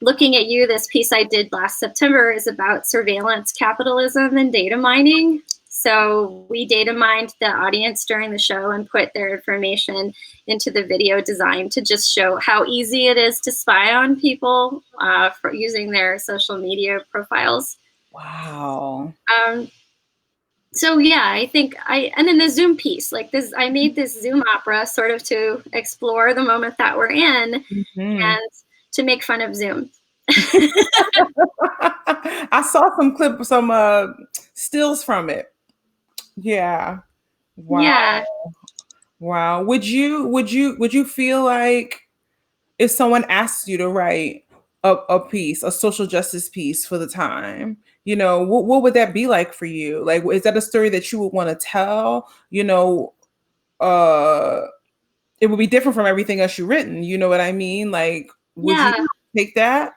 Looking at You, this piece I did last September, is about surveillance capitalism and data mining. So we data mined the audience during the show and put their information into the video design to just show how easy it is to spy on people for using their social media profiles. Wow. So yeah, I think and then the Zoom piece, like this, I made this Zoom opera sort of to explore the moment that we're in and to make fun of Zoom. I saw some stills from it. Yeah. Wow. Yeah. Wow. Would you feel like if someone asked you to write a piece, a social justice piece for the time, you know, what would that be like for you? Like, is that a story that you would want to tell? You know, it would be different from everything else you've written. You know what I mean? Like, would you take that?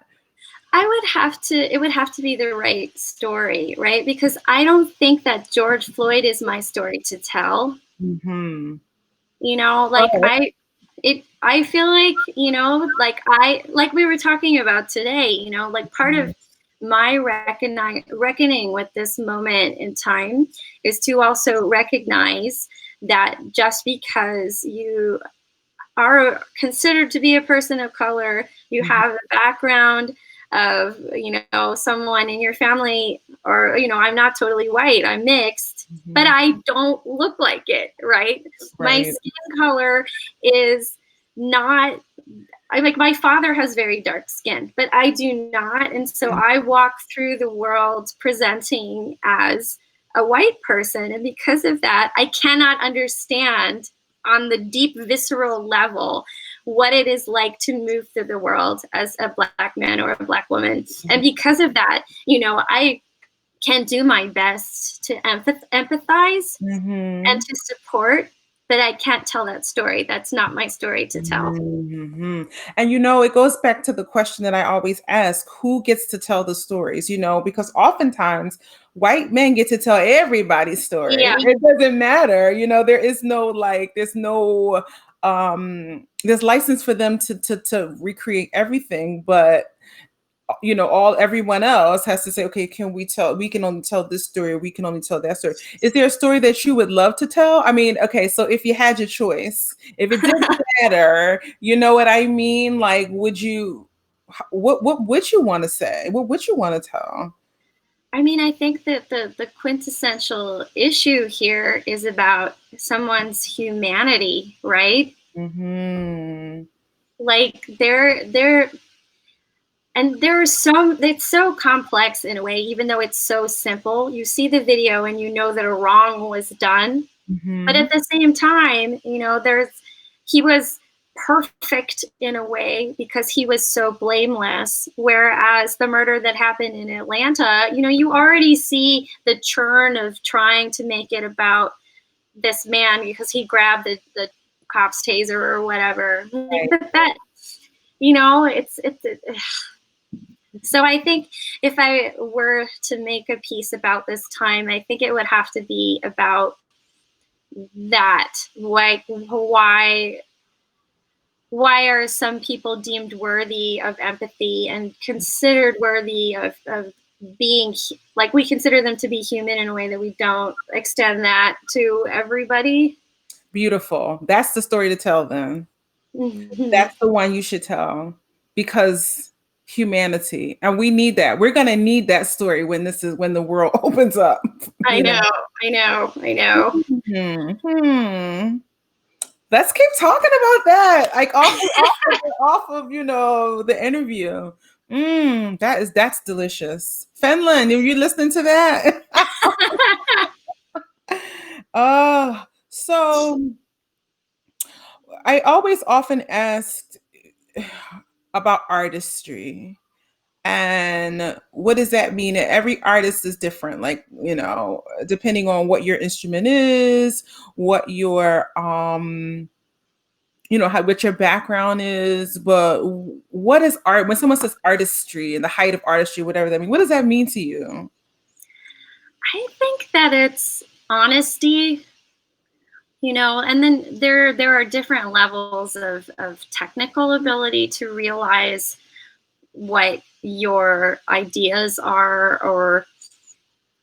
It would have to be the right story, right? Because I don't think that George Floyd is my story to tell. You know, like I feel like, you know, like we were talking about today, you know, like part of my reckoning with this moment in time is to also recognize that just because you are considered to be a person of color, you have a background of, you know, someone in your family, or, you know, I'm not totally white, I'm mixed, but I don't look like it, right? My skin color is not, my father has very dark skin, but I do not. And so I walk through the world presenting as a white person. And because of that, I cannot understand on the deep visceral level what it is like to move through the world as a Black man or a Black woman. And because of that, you know, I can do my best to empathize and to support, but I can't tell that story. That's not my story to tell. And, you know, it goes back to the question that I always ask, who gets to tell the stories, you know, because oftentimes white men get to tell everybody's story. Yeah. It doesn't matter. You know, there's license for them to recreate everything, but you know, everyone else has to say, okay, we can only tell this story, or we can only tell that story. Is there a story that you would love to tell? I mean, okay, so if you had your choice, if it didn't matter, you know what I mean? Like, what would you want to say? What would you want to tell? I mean, I think that the quintessential issue here is about someone's humanity, right? Like it's so complex in a way, even though it's so simple. You see the video and you know that a wrong was done. But at the same time, you know, he was perfect in a way because he was so blameless. Whereas the murder that happened in Atlanta, you know, you already see the churn of trying to make it about this man because he grabbed the cop's taser or whatever. Right. But that, you know, so I think if I were to make a piece about this time, I think it would have to be about that. Like, why are some people deemed worthy of empathy and considered worthy of being, like, we consider them to be human in a way that we don't extend that to everybody? Beautiful. That's the story to tell them. That's the one you should tell, because humanity, and we need that. We're going to need that story when the world opens up. I know. Mm-hmm. Let's keep talking about that, like off of the interview. That's delicious. Finland, are you listening to that? So I always often asked about artistry. And what does that mean? Every artist is different, like, depending on what your instrument is, what your what your background is. But what is art? When someone says artistry and the height of artistry, whatever that means, what does that mean to you? I think that it's honesty, and then there are different levels of technical ability to realize what your ideas are, or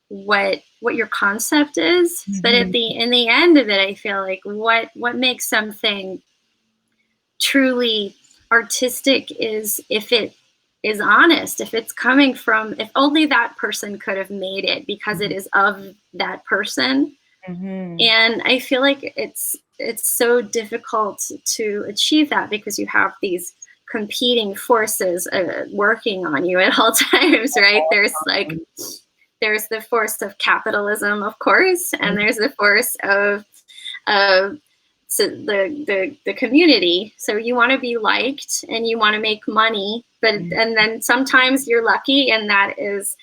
what your concept is. Mm-hmm. But in the end of it, I feel like what makes something truly artistic is if it is honest, if it's coming from, if only that person could have made it because it is of that person. Mm-hmm. And I feel like it's so difficult to achieve that because you have these competing forces working on you at all times, right? There's the force of capitalism, of course, and there's the force of the community. So you want to be liked and you want to make money, and then sometimes you're lucky, and that is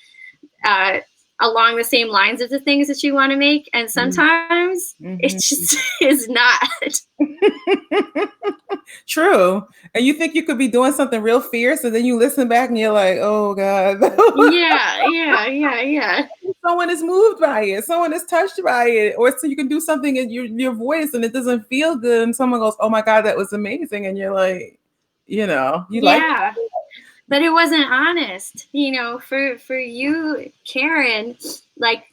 along the same lines of the things that you want to make, and sometimes it just is not. True. And you think you could be doing something real fierce, and then you listen back and you're like, oh God. Yeah. Someone is moved by it. Someone is touched by it. Or so you can do something in your voice and it doesn't feel good, and someone goes, oh my God, that was amazing. And you're like, like it. But it wasn't honest, for you, Karen, like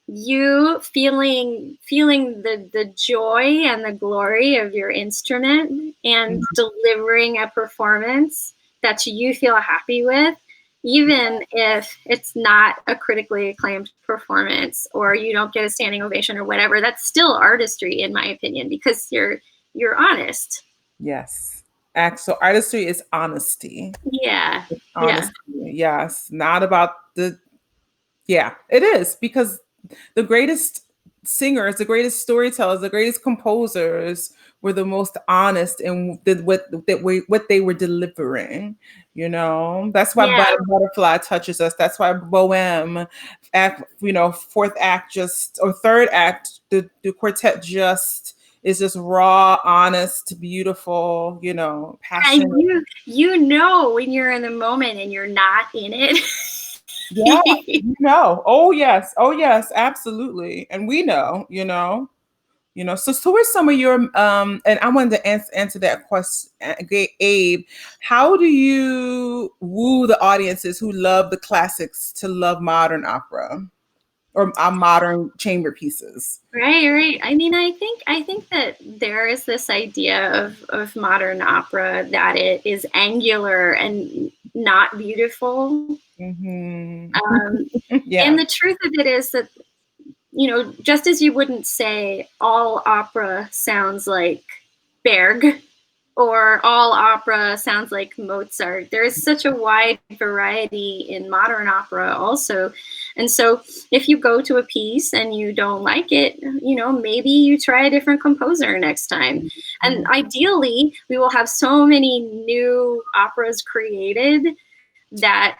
you feeling the joy and the glory of your instrument and delivering a performance that you feel happy with, even if it's not a critically acclaimed performance or you don't get a standing ovation or whatever. That's still artistry, in my opinion, because you're honest. Yes. So artistry is honesty. Yeah. It's honesty. Yes. Not about it is, because the greatest singers, the greatest storytellers, the greatest composers were the most honest in what they were delivering. That's why Butterfly touches us. That's why Bohème, fourth act or third act, the quartet is just raw, honest, beautiful, passionate. And when you're in the moment and you're not in it. Yeah, Oh yes, absolutely. And we know, So who are some of your and I wanted to answer that question, Abe. How do you woo the audiences who love the classics to love modern opera or modern chamber pieces? Right. I mean, I think that there is this idea of modern opera that it is angular and not beautiful. Mm-hmm. And the truth of it is that, just as you wouldn't say all opera sounds like Berg or all opera sounds like Mozart, there is such a wide variety in modern opera also. And so if you go to a piece and you don't like it, maybe you try a different composer next time. And ideally, we will have so many new operas created that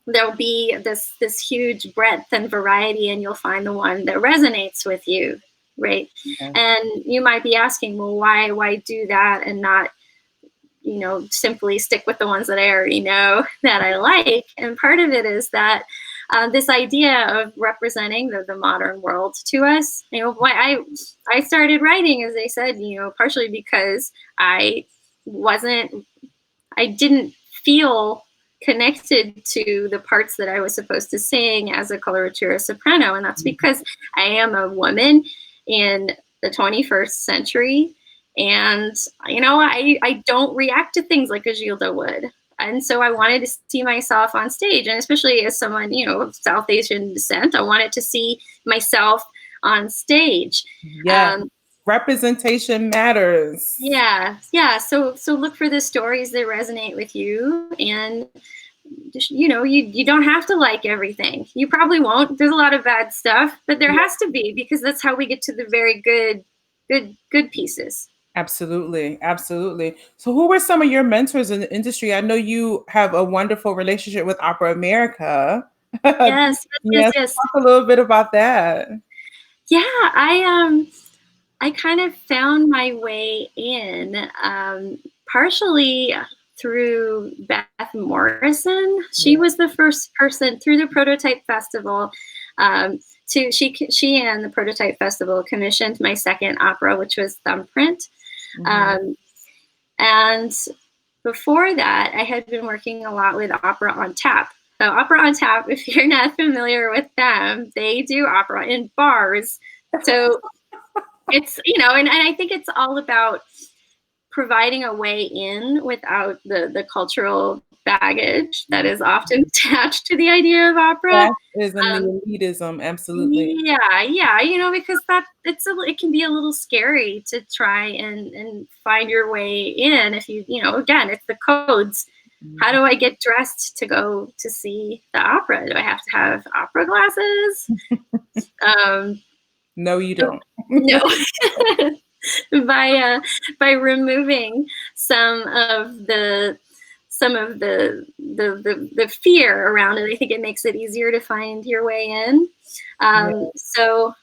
there'll be this huge breadth and variety, and you'll find the one that resonates with you, right? Okay. And you might be asking, well, why do that and not, simply stick with the ones that I already know that I like? And part of it is that this idea of representing the modern world to us. Why I started writing, as I said, partially because I didn't feel connected to the parts that I was supposed to sing as a coloratura soprano. And that's because I am a woman in the 21st century. And, I don't react to things like a Gilda would. and so I wanted to see myself on stage, and especially as someone, of South Asian descent, I wanted to see myself on stage. Yeah. Representation matters. Yeah. So look for the stories that resonate with you, and you don't have to like everything. You probably won't. There's a lot of bad stuff, but there has to be, because that's how we get to the very good pieces. Absolutely. Absolutely. So who were some of your mentors in the industry? I know you have a wonderful relationship with Opera America. Yes. Talk a little bit about that. Yeah, I kind of found my way in, partially through Beth Morrison. She was the first person through the Prototype Festival. She and the Prototype Festival commissioned my second opera, which was Thumbprint. And before that, I had been working a lot with Opera on Tap. So Opera on Tap, if you're not familiar with them, they do opera in bars. So it's, and I think it's all about providing a way in without the cultural baggage that is often attached to the idea of opera. Classism, the elitism, absolutely. Yeah, because it can be a little scary to try and find your way in if you, again, it's the codes. How do I get dressed to go to see the opera? Do I have to have opera glasses? No, you don't. No. By removing some of the fear around it, I think it makes it easier to find your way in. So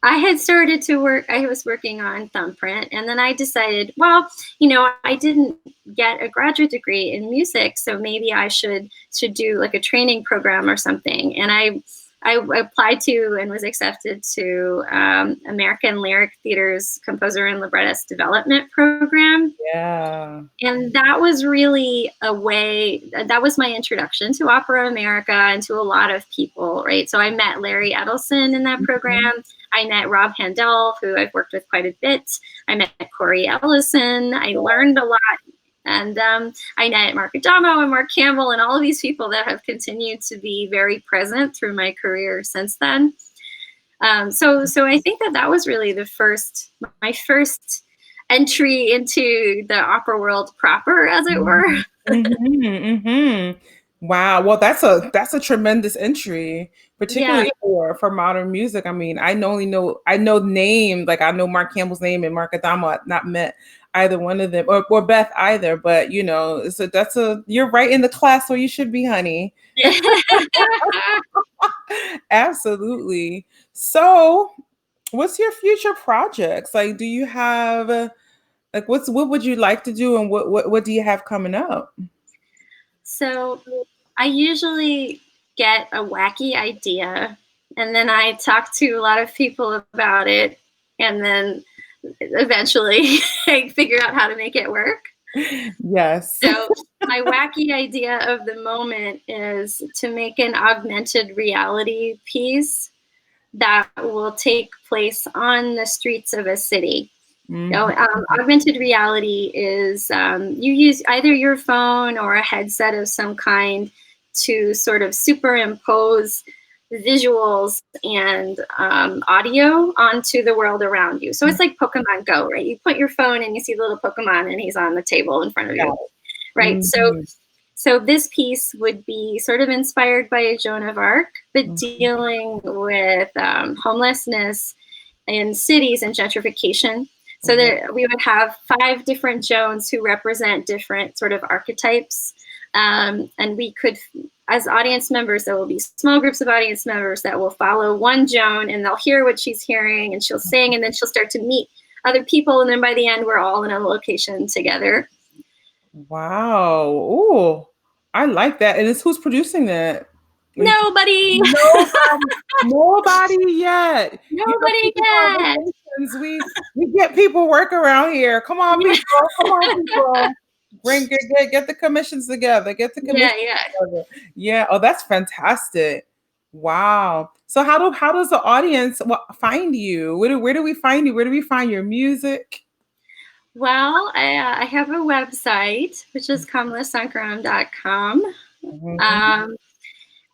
I had started to work. I was working on Thumbprint, and then I decided, well, I didn't get a graduate degree in music, so maybe I should do like a training program or something. And I applied to and was accepted to American Lyric Theater's Composer and Librettist Development Program. Yeah. And that was really that was my introduction to Opera America and to a lot of people, right? So I met Larry Edelson in that program. I met Rob Handel, who I've worked with quite a bit. I met Corey Ellison. I learned a lot. And I met Mark Adamo and Mark Campbell and all of these people that have continued to be very present through my career since then. So I think that was really my first entry into the opera world proper, as it were. Wow. Well, that's a tremendous entry, particularly for modern music. I mean, I know names, like I know Mark Campbell's name and Mark Adamo. I've not met either one of them or Beth either, but you're right in the class where you should be, honey. Absolutely. So what's your future projects? Like, do you have what would you like to do, and what do you have coming up? So I usually get a wacky idea, and then I talk to a lot of people about it, and then eventually I figure out how to make it work. Yes. So my wacky idea of the moment is to make an augmented reality piece that will take place on the streets of a city. Augmented reality is you use either your phone or a headset of some kind to sort of superimpose visuals and audio onto the world around you. So it's like Pokemon Go, right? You put your phone and you see the little Pokemon and he's on the table in front of you, right? So this piece would be sort of inspired by Joan of Arc, but dealing with homelessness in cities and gentrification. So that we would have 5 different Joans who represent different sort of archetypes. And we could, as audience members, there will be small groups of audience members that will follow one Joan, and they'll hear what she's hearing, and she'll sing, and then she'll start to meet other people. And then by the end, we're all in a location together. Wow. Oh, I like that. And who's producing that? Nobody. Nobody yet. Nobody yet. We get people work around here. Come on, people. Come on, people. Get the commissions together. Get the commissions together. Yeah. Oh, that's fantastic. Wow. So how does the audience find you? Where do we find you? Where do we find your music? Well, I have a website, which is kamalasankaram.com.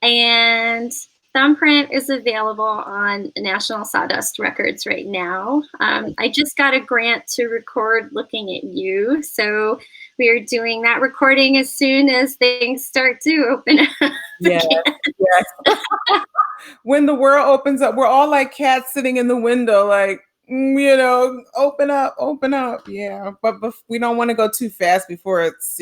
And Thumbprint is available on National Sawdust Records right now. I just got a grant to record Looking at You. So we are doing that recording as soon as things start to open up. Yes. When the world opens up, we're all like cats sitting in the window, like, open up. Yeah. But we don't want to go too fast before it's,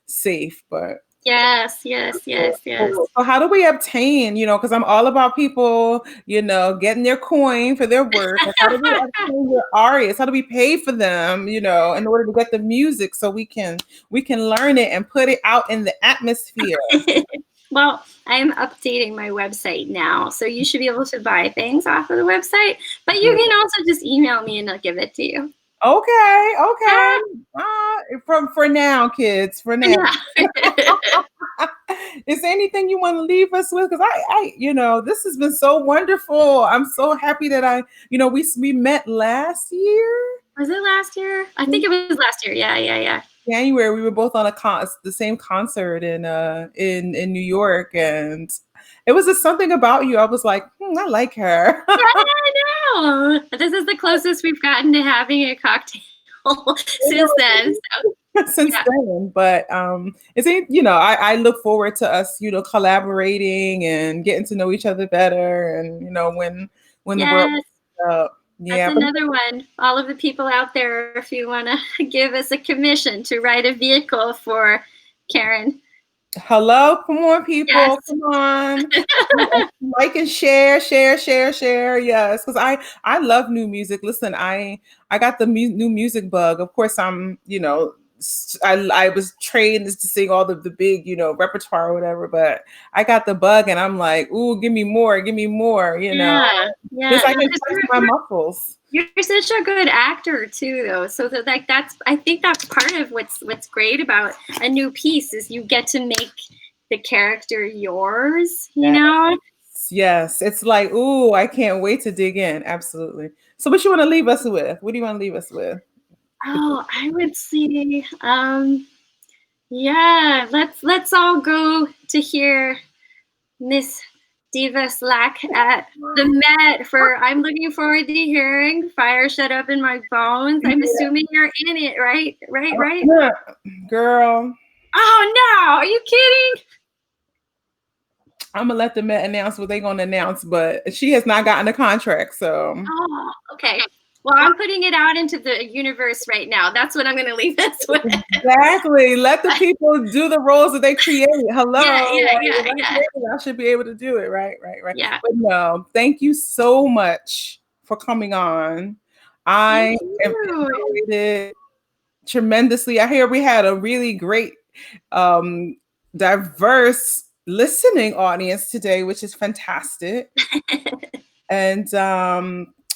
safe. But Yes. so how do we obtain, because I'm all about people, getting their coin for their work. Like, how do we obtain your artists? How do we pay for them, in order to get the music so we can learn it and put it out in the atmosphere? Well, I'm updating my website now, so you should be able to buy things off of the website, but you can also just email me and I'll give it to you. Okay. For now, kids, for now. Is there anything you want to leave us with? Because I, this has been so wonderful. I'm so happy that we met last year. Was it last year? I think it was last year. Yeah. January, we were both on the same concert in New York, and it was just something about you. I was like, I like her. Yeah, I know. This is the closest we've gotten to having a cocktail since then. Since then, but I look forward to us, collaborating and getting to know each other better, and when the world. That's another one. All of the people out there, if you want to give us a commission to ride a vehicle for Karen. Hello, come on, people. Yes. Come on. Like and share. Yes, because I love new music. Listen, I got the new music bug. Of course, I'm, I was trained to sing all the big, repertoire or whatever, but I got the bug and I'm like, ooh, give me more, Yeah. Just I can touch my muscles. You're such a good actor too, though. So I think that's part of what's great about a new piece is you get to make the character yours, you know? Yes. It's like, ooh, I can't wait to dig in. Absolutely. So what you want to leave us with? What do you want to leave us with? Oh, I would say, let's all go to hear Miss Diva Slack at the Met I'm looking forward to hearing Fire Shut Up in My Bones. I'm assuming you're in it, right? Right? Girl. Oh, no. Are you kidding? I'm going to let the Met announce what they're going to announce, but she has not gotten a contract, so. Oh, okay. Well, I'm putting it out into the universe right now. That's what I'm going to leave this with. Exactly. Let the people do the roles that they create. Hello. Yeah. I should be able to do it. Right. Yeah. But no, thank you so much for coming on. I enjoyed it tremendously. I hear we had a really great, diverse listening audience today, which is fantastic. And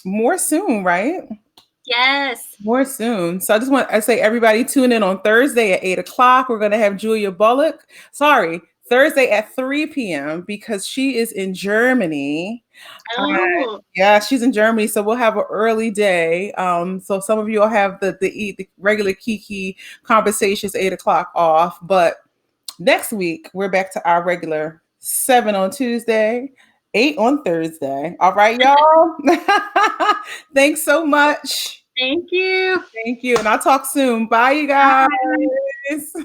more soon, right? Yes. More soon. So I just want to say everybody tune in on Thursday at 8:00. We're going to have Julia Bullock. Sorry, Thursday at 3 p.m. because she is in Germany. Oh. Yeah, she's in Germany. So we'll have an early day. So some of you will have the regular Kiki Conversations 8:00 off. But next week, we're back to our regular 7 on Tuesday, 8 on Thursday. All right, y'all. Thanks so much. Thank you. And I'll talk soon. Bye, you guys. Bye.